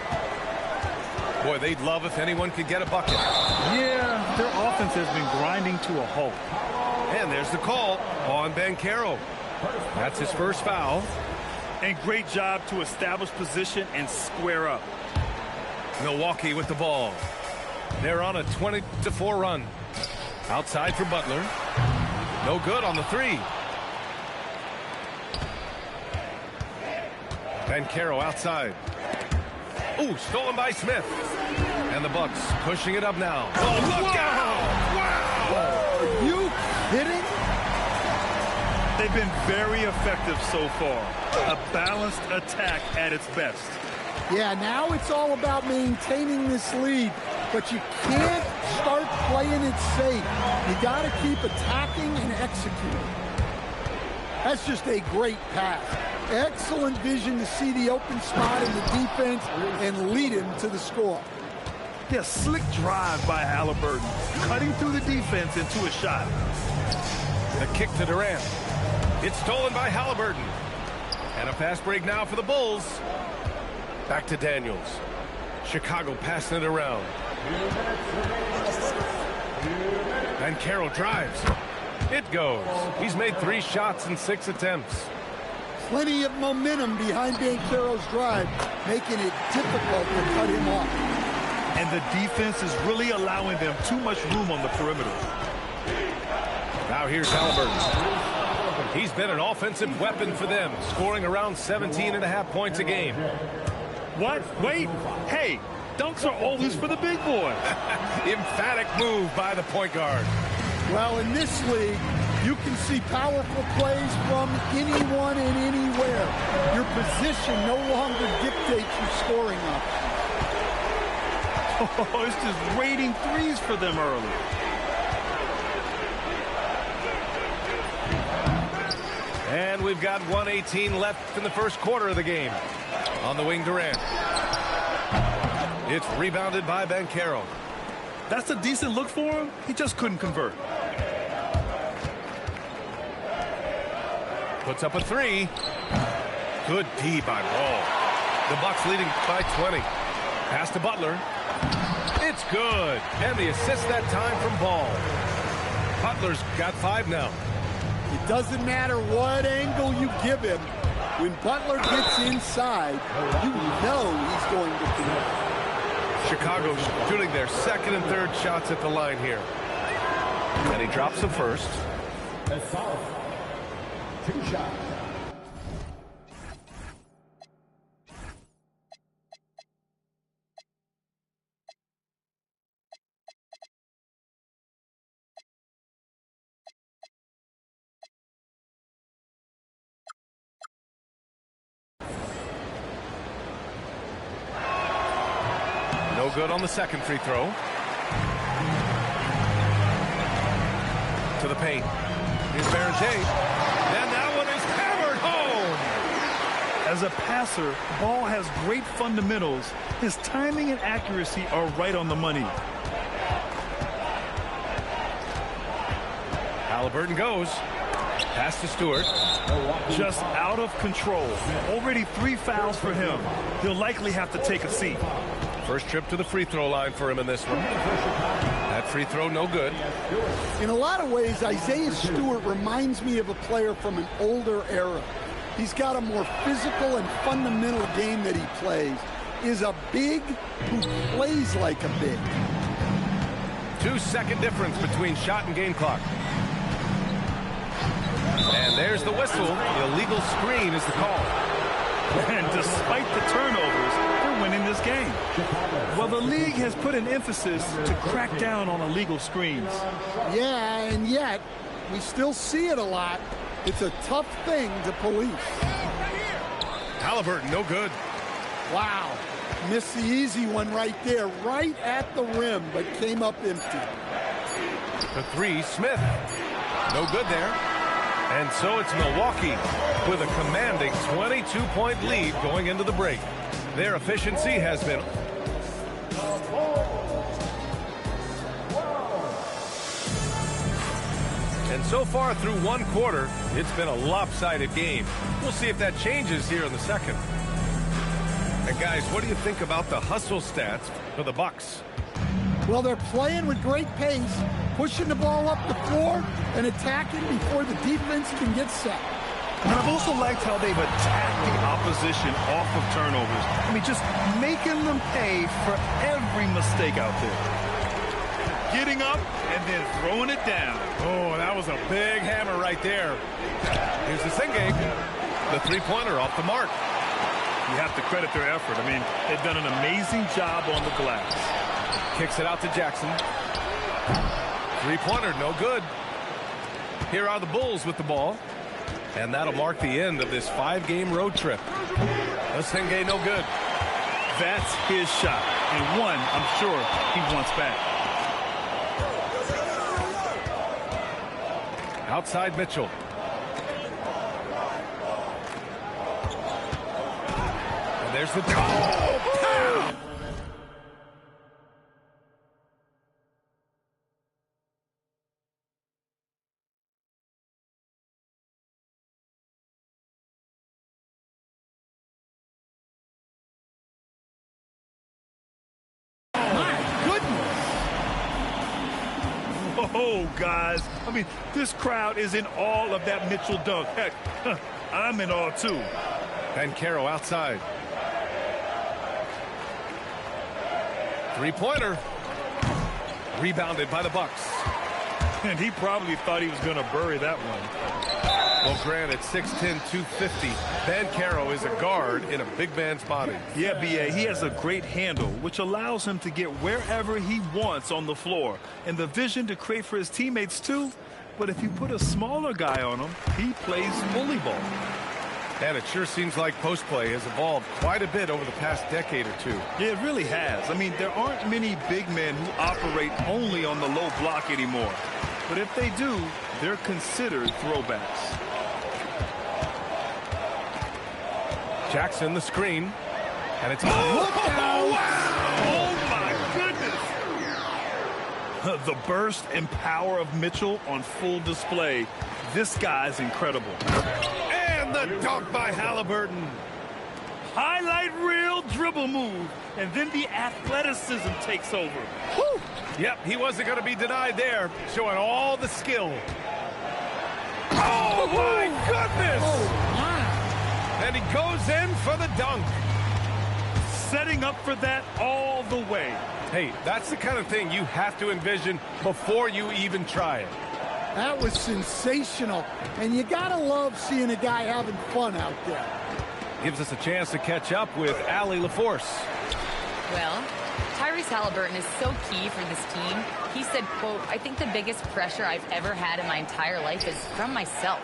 Boy, they'd love if anyone could get a bucket. Yeah, their offense has been grinding to a halt. And there's the call on Banchero. That's his first foul. And great job to establish position and square up. Milwaukee with the ball. They're on a 20-4 run. Outside for Butler. No good on the three. Banchero outside. Ooh, stolen by Smith. And the Bucks pushing it up now. Oh, look out! Wow! Are you kidding? They've been very effective so far. A balanced attack at its best. Yeah, now it's all about maintaining this lead, but you can't start playing it safe. You got to keep attacking and executing. That's just a great pass. Excellent vision to see the open spot in the defense and lead him to the score. Yeah, slick drive by Halliburton, cutting through the defense into a shot. The kick to Durant. It's stolen by Halliburton. And a fast break now for the Bulls. Back to Daniels. Chicago passing it around. And Carroll drives. It goes. He's made 3 shots in 6 attempts. Plenty of momentum behind Banchero's drive, making it difficult to cut him off. And the defense is really allowing them too much room on the perimeter. Now here's Halliburton. He's been an offensive weapon for them, scoring around 17.5 points a game. What? Wait. Hey, dunks are always for the big boy. Emphatic move by the point guard. Well, in this league, you can see powerful plays from anyone and anywhere. Your position no longer dictates your scoring options. Oh, it's just raining threes for them early. And we've got 1:18 left in the first quarter of the game. On the wing, Durant. It's rebounded by Banchero. That's a decent look for him. He just couldn't convert. Puts up a 3. Good D by Ball. The Bucks leading by 20. Pass to Butler. It's good. And the assist that time from Ball. Butler's got 5 now. It doesn't matter what angle you give him. When Butler gets inside, you know he's going to connect. Chicago shooting their second and third shots at the line here. And he drops the first. That's foul. 2 shots. No good on the second free throw. To the paint. Here's Barrett. And that one is hammered home. As a passer, Ball has great fundamentals. His timing and accuracy are right on the money. Halliburton goes. Pass to Stewart. Just out of control. Already 3 fouls for him. He'll likely have to take a seat. First trip to the free throw line for him in this one. That free throw no good. In a lot of ways, Isaiah Stewart reminds me of a player from an older era. He's got a more physical and fundamental game that he plays. Is a big who plays like a big. 2-second difference between shot and game clock. And there's the whistle. The illegal screen is the call. And despite the turnovers, they're winning this game. Well, the league has put an emphasis to crack down on illegal screens. Yeah, and yet, we still see it a lot. It's a tough thing to police. Halliburton, no good. Wow. Missed the easy one right there, right at the rim, but came up empty. The 3, Smith. No good there. And so it's Milwaukee with a commanding 22-point lead going into the break. Their efficiency has been... And so far through 1 quarter, it's been a lopsided game. We'll see if that changes here in the second. And guys, what do you think about the hustle stats for the Bucks? Well, they're playing with great pace, pushing the ball up the floor and attacking before the defense can get set. And I've also liked how they've attacked the opposition off of turnovers. I mean, just making them pay for every mistake out there. Getting up and then throwing it down. Oh, that was a big hammer right there. Here's the Singate. The 3-pointer off the mark. You have to credit their effort. I mean, they've done an amazing job on the glass. Kicks it out to Jackson. 3-pointer, no good. Here are the Bulls with the ball. And that'll mark the end of this 5-game road trip. Sengay, no good. That's his shot. And one, I'm sure, he wants back. Outside Mitchell. And there's the... Oh, Oh, guys. I mean, this crowd is in awe of that Mitchell dunk. Heck, I'm in awe, too. Banchero outside. Three-pointer. Rebounded by the Bucks. And he probably thought he was going to bury that one. Well, granted, 6'10", 250. Banchero is a guard in a big man's body. Yeah, B.A., he has a great handle, which allows him to get wherever he wants on the floor. And the vision to create for his teammates, too. But if you put a smaller guy on him, he plays bully ball. And it sure seems like post play has evolved quite a bit over the past decade or two. Yeah, it really has. I mean, there aren't many big men who operate only on the low block anymore. But if they do, they're considered throwbacks. Jackson the screen. And it's... Look out! Oh, my goodness! The burst and power of Mitchell on full display. This guy's incredible. And the dunk by Halliburton. Highlight reel dribble move. And then the athleticism takes over. Woo! Yep, he wasn't going to be denied there. Showing all the skill. Oh, my goodness! Oh, my. And he goes in for the dunk. Setting up for that all the way. Hey, that's the kind of thing you have to envision before you even try it. That was sensational. And you got to love seeing a guy having fun out there. Gives us a chance to catch up with Allie LaForce. Well, Tyrese Halliburton is so key for this team. He said, quote, "I think the biggest pressure I've ever had in my entire life is from myself.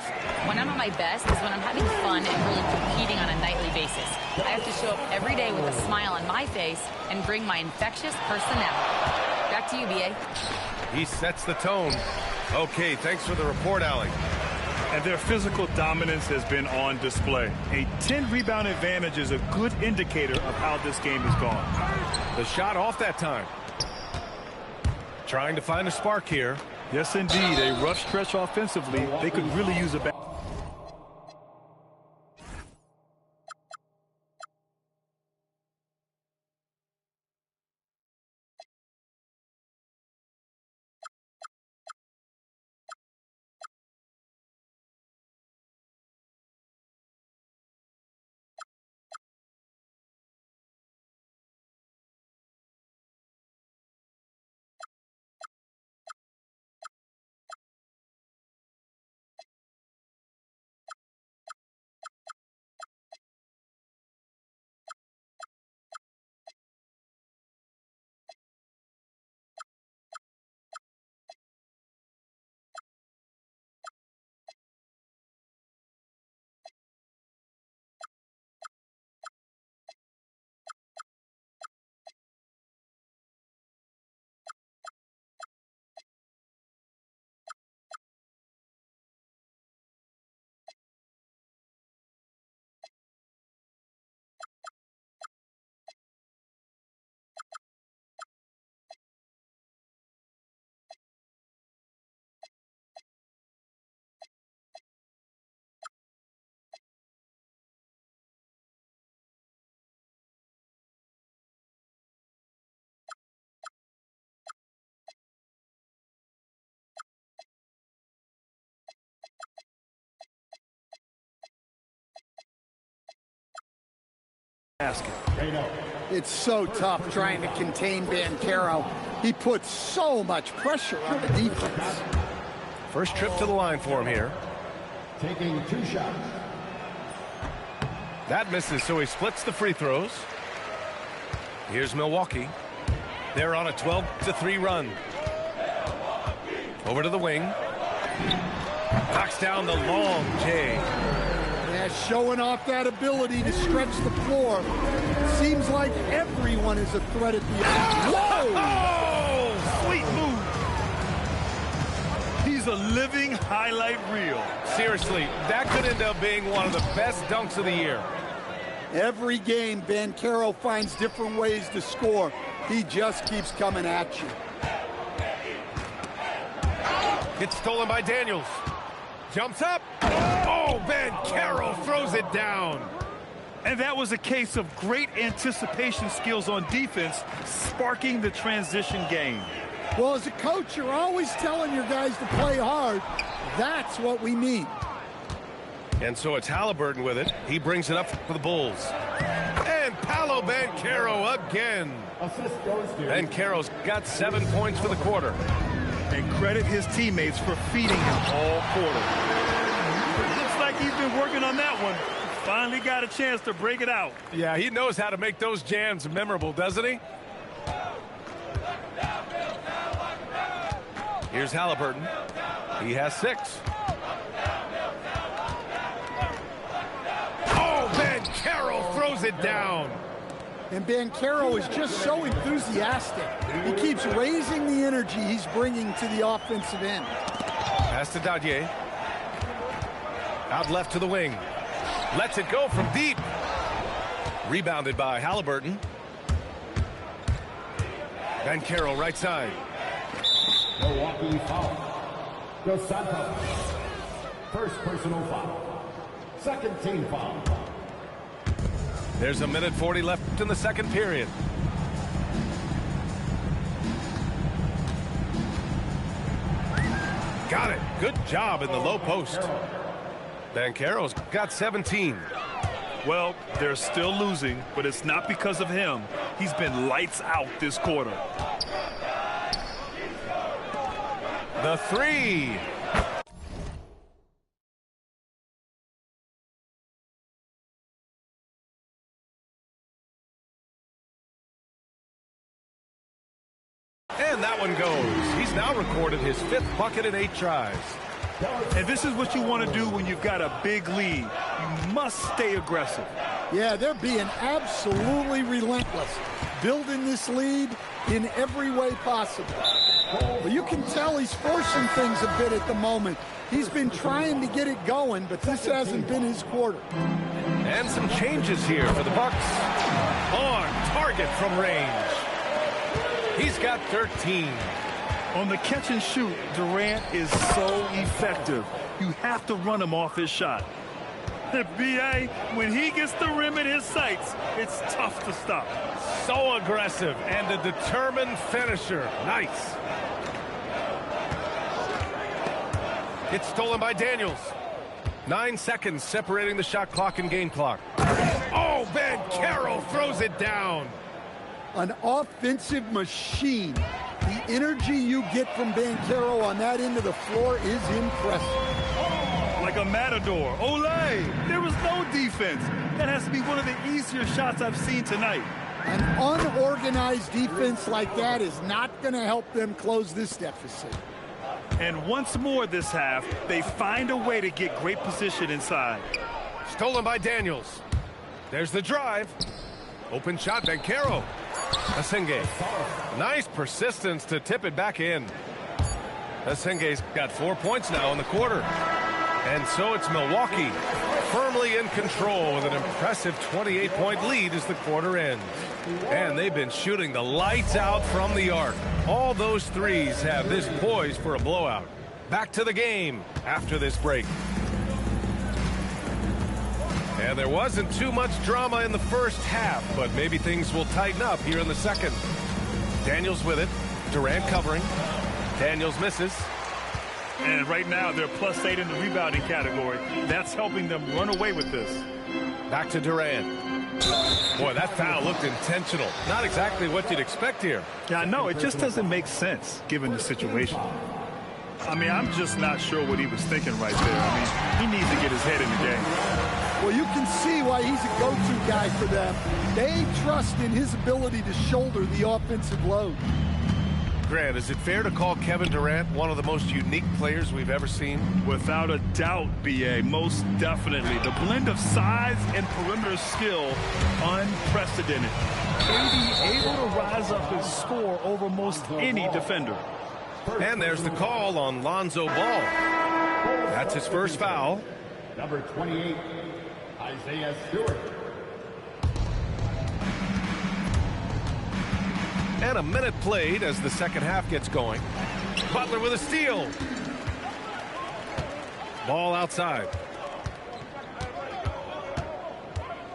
When I'm at my best is when I'm having fun and really competing on a nightly basis. I have to show up every day with a smile on my face and bring my infectious personality." Back to you, B.A. He sets the tone. Okay, thanks for the report, Allie. And their physical dominance has been on display. A 10-rebound advantage is a good indicator of how this game has gone. The shot off that time. Trying to find a spark here. Yes, indeed. A rough stretch offensively. They could really use a back. It's so tough trying to contain Banchero. He puts so much pressure on the defense. First trip to the line for him here. Taking 2 shots. That misses, so he splits the free throws. Here's Milwaukee. They're on a 12-3 run. Over to the wing. Knocks down the long J. Yeah, showing off that ability to stretch the floor. Seems like everyone is a threat at the end. Whoa! Oh, sweet move. He's a living highlight reel. Seriously, that could end up being one of the best dunks of the year. Every game, Banchero finds different ways to score. He just keeps coming at you. Gets stolen by Daniels. Jumps up. Oh, Banchero throws it down. And that was a case of great anticipation skills on defense, sparking the transition game. Well, as a coach, you're always telling your guys to play hard. That's what we mean. And so it's Halliburton with it. He brings it up for the Bulls. And Paolo Banchero again. Banchero's got 7 points for the quarter. And credit his teammates for feeding him all quarter. Looks like he's been working on that one. Finally got a chance to break it out. Yeah, he knows how to make those jams memorable, doesn't he? Here's Halliburton. He has 6. Oh, Banchero throws it down. And Banchero is just so enthusiastic. He keeps raising the energy he's bringing to the offensive end. Pass to Daddier. Out left to the wing. Lets it go from deep. Rebounded by Halliburton. Banchero right side. Milwaukee foul. Dos Santos. First personal foul. Second team foul. There's a minute 40 left in the second period. Got it. Good job in the low post. Banchero's got 17. Well, they're still losing, but it's not because of him. He's been lights out this quarter. The 3. And that one goes. He's now recorded his 5th bucket in 8 tries. And this is what you want to do when you've got a big lead. You must stay aggressive. Yeah, they're being absolutely relentless, building this lead in every way possible. Well, you can tell he's forcing things a bit at the moment. He's been trying to get it going, but this hasn't been his quarter. And some changes here for the Bucks. On target from range. He's got 13. On the catch and shoot, Durant is so effective. You have to run him off his shot. B.A., when he gets the rim in his sights, it's tough to stop. So aggressive and a determined finisher. Nice. It's stolen by Daniels. 9 seconds separating the shot clock and game clock. Oh, Banchero throws it down. An offensive machine. The energy you get from Banchero on that end of the floor is impressive. Like a matador. Olé! There was no defense. That has to be one of the easier shots I've seen tonight. An unorganized defense like that is not going to help them close this deficit. And once more this half, they find a way to get great position inside. Stolen by Daniels. There's the drive. Open shot, Banchero. Asenge. Nice persistence to tip it back in. Asenge's got 4 points now in the quarter. And so it's Milwaukee firmly in control with an impressive 28-point lead as the quarter ends. And they've been shooting the lights out from the arc. All those threes have this poised for a blowout. Back to the game after this break. And there wasn't too much drama in the first half, but maybe things will tighten up here in the second. Daniels with it. Durant covering. Daniels misses. And right now they're +8 in the rebounding category. That's helping them run away with this. Back to Durant. Boy, that foul looked intentional. Not exactly what you'd expect here. Yeah, I know. It just doesn't make sense given the situation. I mean, I'm just not sure what he was thinking right there. I mean, he needs to get his head in the game. Well, you can see why he's a go-to guy for them. They trust in his ability to shoulder the offensive load. Grant, is it fair to call Kevin Durant one of the most unique players we've ever seen? Without a doubt, B.A., most definitely. The blend of size and perimeter skill, unprecedented. KD able to rise up his score over most any defender. And there's the call on Lonzo Ball. That's his first foul. Number 28, Isaiah Stewart. And a minute played as the second half gets going. Butler with a steal. Ball outside.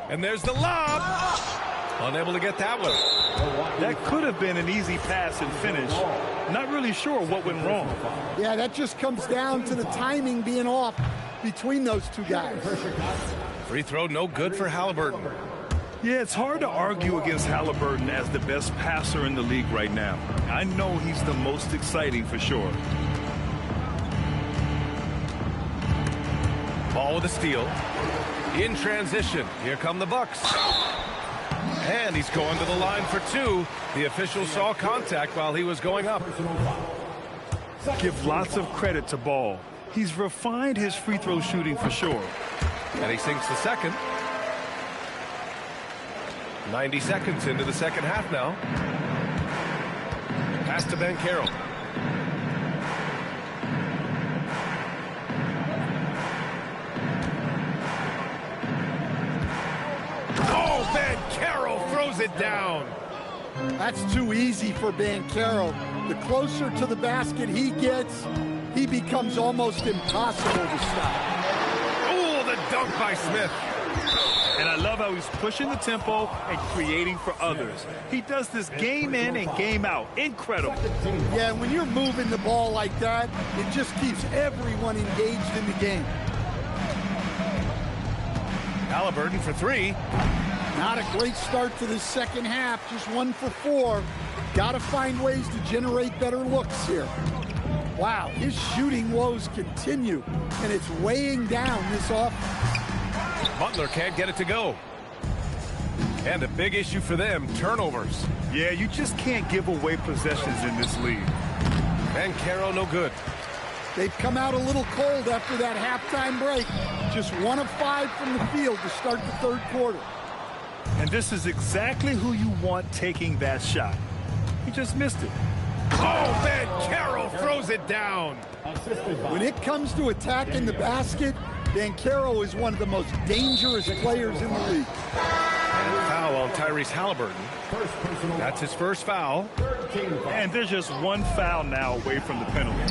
And there's the lob. Unable to get that one. That could have been an easy pass and finish, Not really sure what went wrong. Yeah, that just comes down to the timing being off between those two guys. Free throw no good for Halliburton. Yeah, it's hard to argue against Halliburton as the best passer in the league right now. I know he's the most exciting for sure. Ball with a steal. In transition, here come the Bucks. And he's going to the line for two. The official saw contact while he was going up. Give lots of credit to Ball. He's refined his free throw shooting for sure. And he sinks the second. 90 seconds into the second half now. Pass to Banchero. Oh, Banchero throws it down. That's too easy for Banchero. The closer to the basket he gets, he becomes almost impossible to stop. Oh, the dunk by Smith. And I love how he's pushing the tempo and creating for others. He does this game in and game out. Incredible. Yeah, when you're moving the ball like that, it just keeps everyone engaged in the game. Halliburton for three. Not a great start to the second half, just 1 for 4. Got to find ways to generate better looks here. Wow, his shooting woes continue, and it's weighing down this offense. Butler can't get it to go. And a big issue for them, turnovers. Yeah, you just can't give away possessions in this league. Banchero no good. They've come out a little cold after that halftime break. Just 1 of 5 from the field to start the third quarter. And this is exactly who you want taking that shot. He just missed it. Oh, Banchero throws it down. When it comes to attacking the basket, Banchero is one of the most dangerous players in the league. And a foul on Tyrese Halliburton. That's his first foul. And there's just one foul now away from the penalty.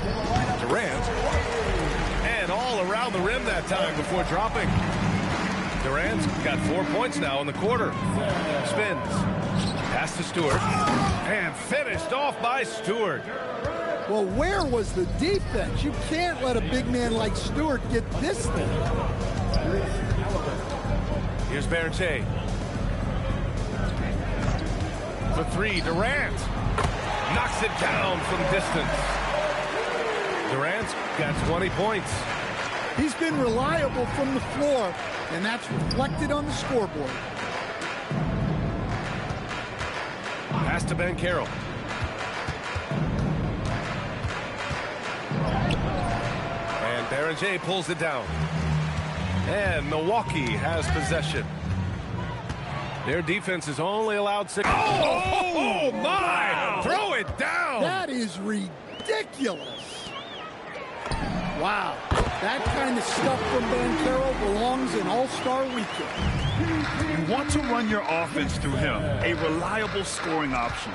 Durant. And all around the rim that time before dropping. Durant's got 4 points now in the quarter. Spins. Pass to Stewart. And finished off by Stewart. Well, where was the defense? You can't let a big man like Stewart get this thing. Here's Berger. For three, Durant. Knocks it down from distance. Durant's got 20 points. He's been reliable from the floor, and that's reflected on the scoreboard. Pass to Banchero. And Berger pulls it down. And Milwaukee has possession. Their defense is only allowed 6. Oh my! Wow. Throw it down! That is ridiculous. Wow. That kind of stuff from Banchero belongs in All-Star Weekend. You want to run your offense through him, a reliable scoring option.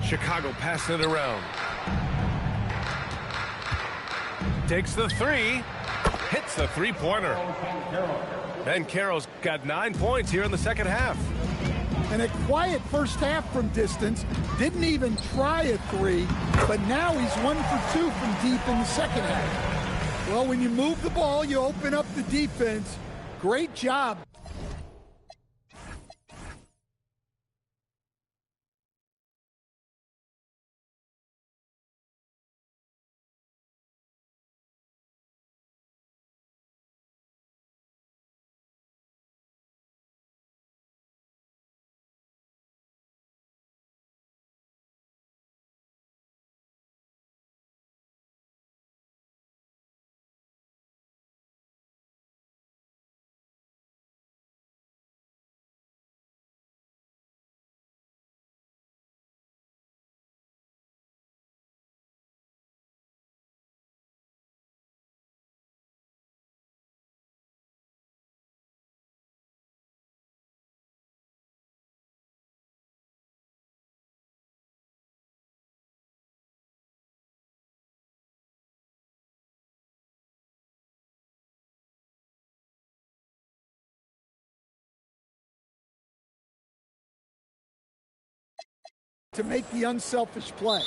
Chicago passing it around. Takes the three. Hits the three-pointer. Banchero's got 9 points here in the second half. And a quiet first half from distance. Didn't even try a three, but now he's 1 for 2 from deep in the second half. Well, when you move the ball, you open up the defense. Great job. To make the unselfish play.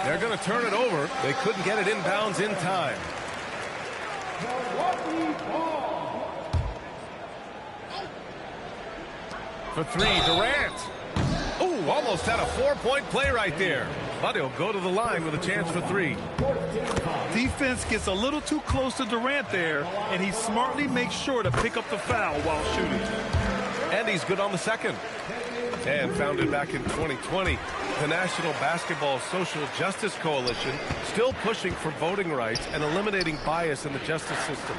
They're going to turn it over. They couldn't get it inbounds in time. For three, Durant. Ooh, almost had a 4-point play right there. But he'll go to the line with a chance for three. Defense gets a little too close to Durant there, and he smartly makes sure to pick up the foul while shooting. And he's good on the second. And founded back in 2020, the National Basketball Social Justice Coalition still pushing for voting rights and eliminating bias in the justice system.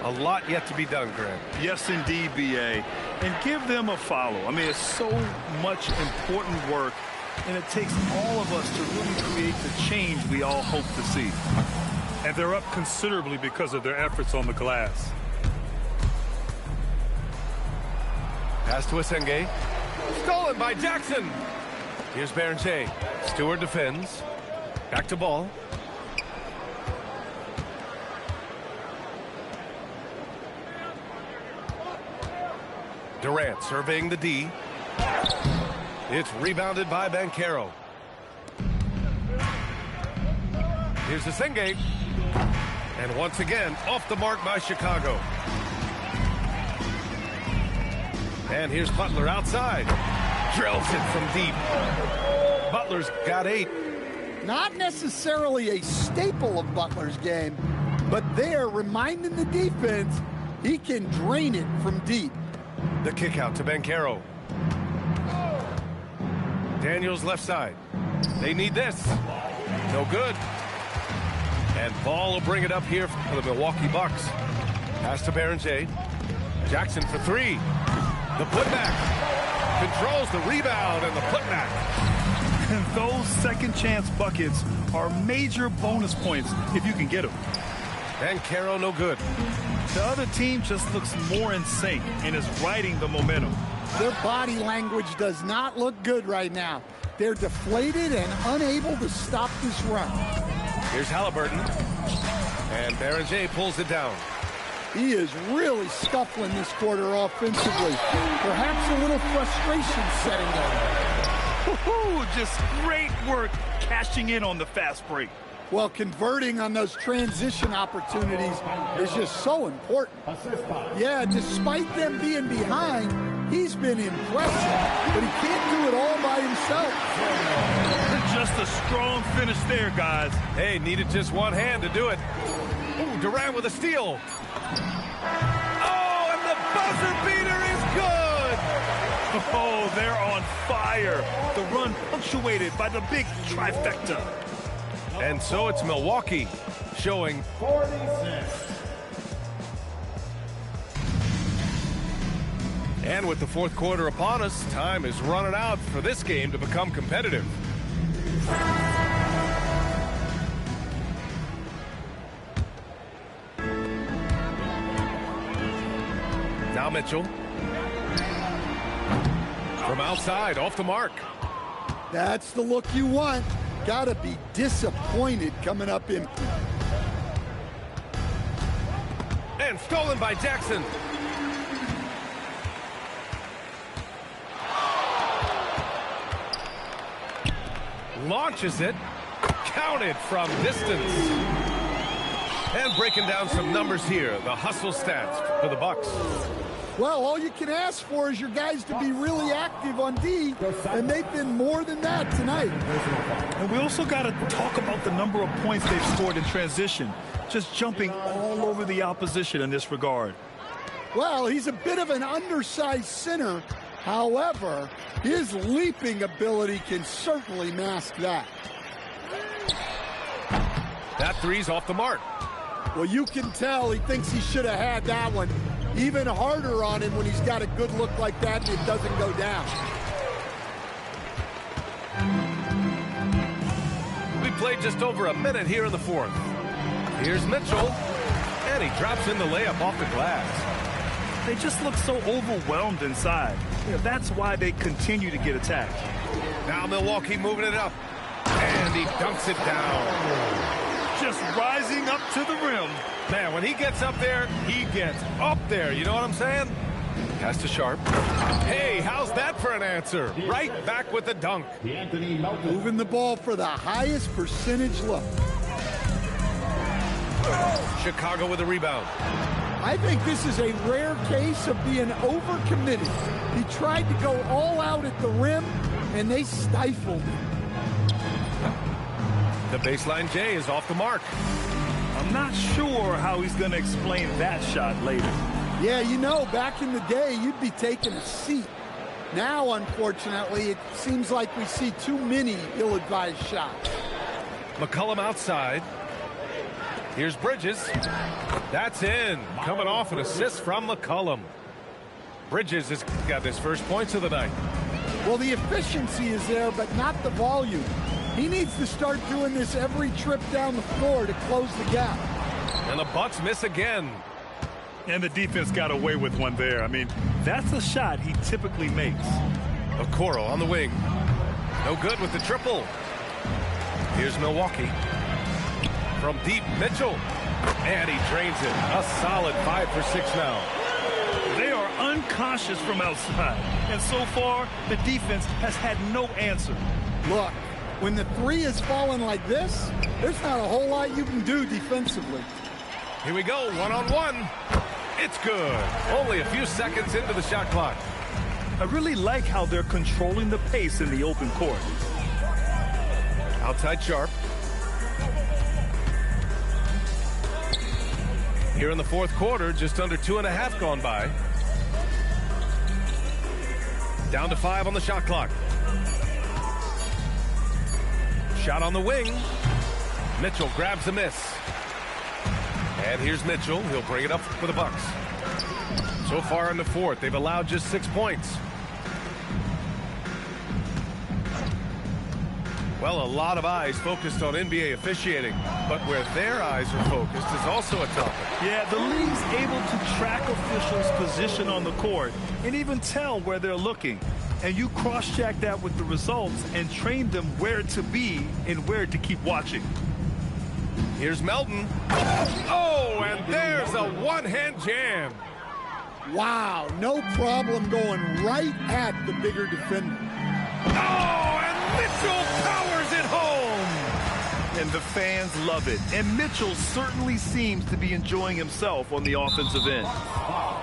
A lot yet to be done, Grant. Yes, indeed, B.A. And give them a follow. I mean, it's so much important work, and it takes all of us to really create the change we all hope to see. And they're up considerably because of their efforts on the glass. Pass to Asenge. Stolen by Jackson. Here's Beringer. Stewart defends. Back to ball. Durant surveying the D. It's rebounded by Banchero. Here's Asenge. And once again, off the mark by Chicago. And here's Butler outside. Drills it from deep. Butler's got 8. Not necessarily a staple of Butler's game, but they're reminding the defense he can drain it from deep. The kick out to Banchero. Daniels left side. They need this. No good. And Ball will bring it up here for the Milwaukee Bucks. Pass to Beringer. Jackson for 3. The putback. Controls the rebound and the putback. And those second chance buckets are major bonus points if you can get them. Banchero no good. The other team just looks more in sync and is riding the momentum. Their body language does not look good right now. They're deflated and unable to stop this run. Here's Halliburton. And Beringer pulls it down. He is really scuffling this quarter offensively. Perhaps a little frustration setting in. Just great work cashing in on the fast break. Well, converting on those transition opportunities is just so important. Yeah, despite them being behind, he's been impressive, but he can't do it all by himself. Just a strong finish there, guys. Hey, needed just one hand to do it. Ooh, Durant with a steal. Oh, and the buzzer beater is good. Oh, they're on fire. The run punctuated by the big trifecta. And so it's Milwaukee showing 46. And with the fourth quarter upon us, time is running out for this game to become competitive. Now Mitchell. From outside, off the mark. That's the look you want. Gotta be disappointed coming up in. And stolen by Jackson. Launches it. Counted from distance. And breaking down some numbers here. The hustle stats for the Bucks. Well, all you can ask for is your guys to be really active on D, and they've been more than that tonight. And we also got to talk about the number of points they've scored in transition, just jumping all over the opposition in this regard. Well, he's a bit of an undersized center. However, his leaping ability can certainly mask that. That three's off the mark. Well, you can tell he thinks he should have had that one. Even harder on him when he's got a good look like that and it doesn't go down. We played just over a minute here in the fourth. Here's Mitchell, and he drops in the layup off the glass. They just look so overwhelmed inside. That's why they continue to get attacked. Now Milwaukee moving it up, and he dunks it down. Just rising up to the rim. Man, when he gets up there, he gets up there. You know what I'm saying? Pass to Sharp. Hey, how's that for an answer? Right back with the dunk. Moving the ball for the highest percentage look. Chicago with a rebound. I think this is a rare case of being overcommitted. He tried to go all out at the rim, and they stifled him. The baseline J is off the mark. I'm not sure how he's going to explain that shot later. Yeah, you know, back in the day, you'd be taking a seat. Now, unfortunately, it seems like we see too many ill-advised shots. McCollum outside. Here's Bridges. That's in. Coming off an assist from McCollum. Bridges has got his first points of the night. Well, the efficiency is there, but not the volume. He needs to start doing this every trip down the floor to close the gap. And the Bucks miss again. And the defense got away with one there. I mean, that's a shot he typically makes. Okoro on the wing. No good with the triple. Here's Milwaukee. From deep, Mitchell. And he drains it. A solid 5 for 6 now. They are uncautious from outside. And so far, the defense has had no answer. Look, when the three is falling like this, there's not a whole lot you can do defensively. Here we go, one-on-one. It's good. Only a few seconds into the shot clock. I really like how they're controlling the pace in the open court. Outside Sharp. Here in the fourth quarter, just under 2.5 gone by. Down to 5 on the shot clock. Shot on the wing. Mitchell grabs a miss. And here's Mitchell. He'll bring it up for the Bucks. So far in the fourth, they've allowed just 6 points. Well, a lot of eyes focused on NBA officiating, but where their eyes are focused is also a topic. Yeah, the league's able to track officials' position on the court and even tell where they're looking. And you cross-check that with the results and train them where to be and where to keep watching. Here's Melton. Oh, and there's a one-hand jam. Wow, no problem going right at the bigger defender. Oh, and Mitchell powers it home. And the fans love it. And Mitchell certainly seems to be enjoying himself on the offensive end.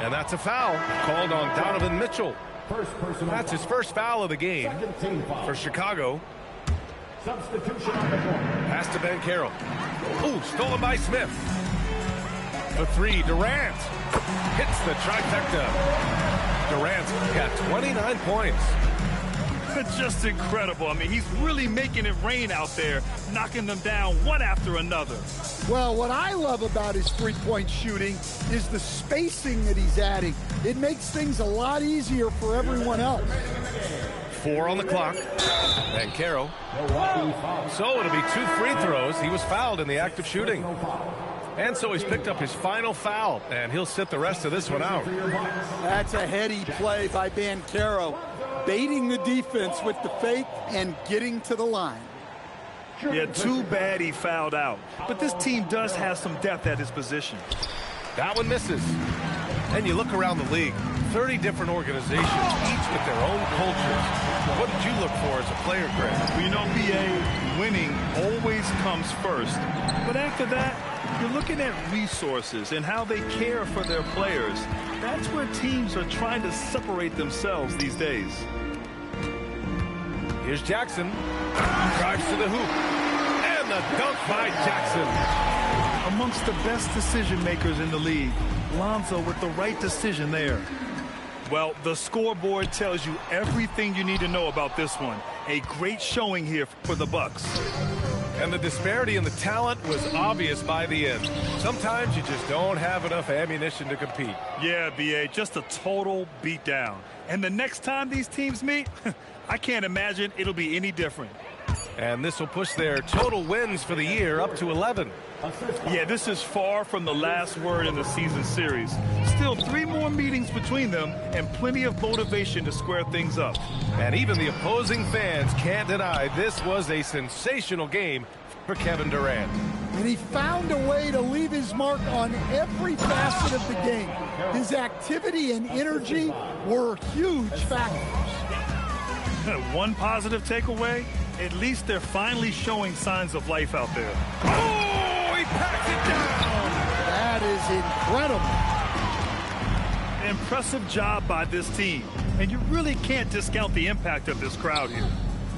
And that's a foul called on Donovan Mitchell. That's his first foul of the game for Chicago. Substitution on the court. Pass to Banchero. Ooh, stolen by Smith. The three, Durant. Hits the trifecta. Durant's got 29 points. It's just incredible. I mean, he's really making it rain out there, knocking them down one after another. Well, what I love about his three-point shooting is the spacing that he's adding. It makes things a lot easier for everyone else. 4 on the clock. Banchero. So it'll be 2 free throws. He was fouled in the act of shooting. And so he's picked up his final foul, and he'll sit the rest of this one out. That's a heady play by Banchero, baiting the defense with the fake and getting to the line. Yeah, too bad he fouled out. But this team does have some depth at his position. That one misses. And you look around the league, 30 different organizations, each with their own cultures. What did you look for as a player, Greg? Well, you know, BA, winning always comes first. But after that, you're looking at resources and how they care for their players. That's where teams are trying to separate themselves these days. Here's Jackson. Drives to the hoop. And the dunk by Jackson. Amongst the best decision makers in the league, Lonzo with the right decision there. Well, the scoreboard tells you everything you need to know about this one. A great showing here for the Bucks. And the disparity in the talent was obvious by the end. Sometimes you just don't have enough ammunition to compete. Yeah, BA, just a total beatdown. And the next time these teams meet, I can't imagine it'll be any different. And this will push their total wins for the year up to 11. Yeah, this is far from the last word in the season series. Still 3 more meetings between them and plenty of motivation to square things up. And even the opposing fans can't deny this was a sensational game for Kevin Durant. and he found a way to leave his mark on every facet of the game. His activity and energy were huge factors. One positive takeaway, at least they're finally showing signs of life out there. Oh, he packs it down. That is incredible. Impressive job by this team, and you really can't discount the impact of this crowd here.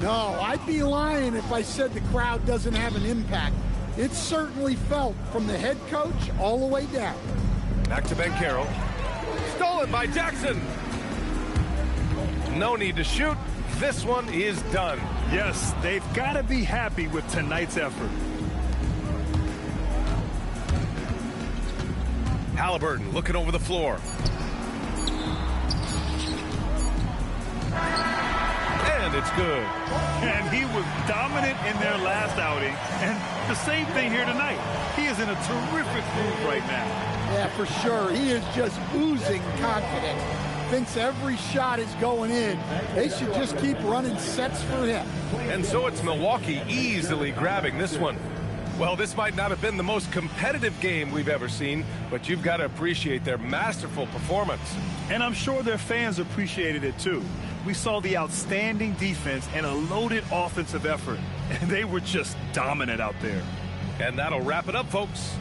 No, I'd be lying if I said the crowd doesn't have an impact. It's certainly felt from the head coach all the way down. Back to Banchero. Stolen by Jackson. No need to shoot. This one is done. Yes, they've got to be happy with tonight's effort. Halliburton looking over the floor. And it's good. And he was dominant in their last outing. And the same thing here tonight. He is in a terrific mood right now. Yeah, for sure. He is just oozing confidence. Thinks every shot is going in. They should just keep running sets for him. And so it's Milwaukee easily grabbing this one. Well, this might not have been the most competitive game we've ever seen, but you've got to appreciate their masterful performance. And I'm sure their fans appreciated it too. We saw the outstanding defense and a loaded offensive effort, and they were just dominant out there. And that'll wrap it up, folks.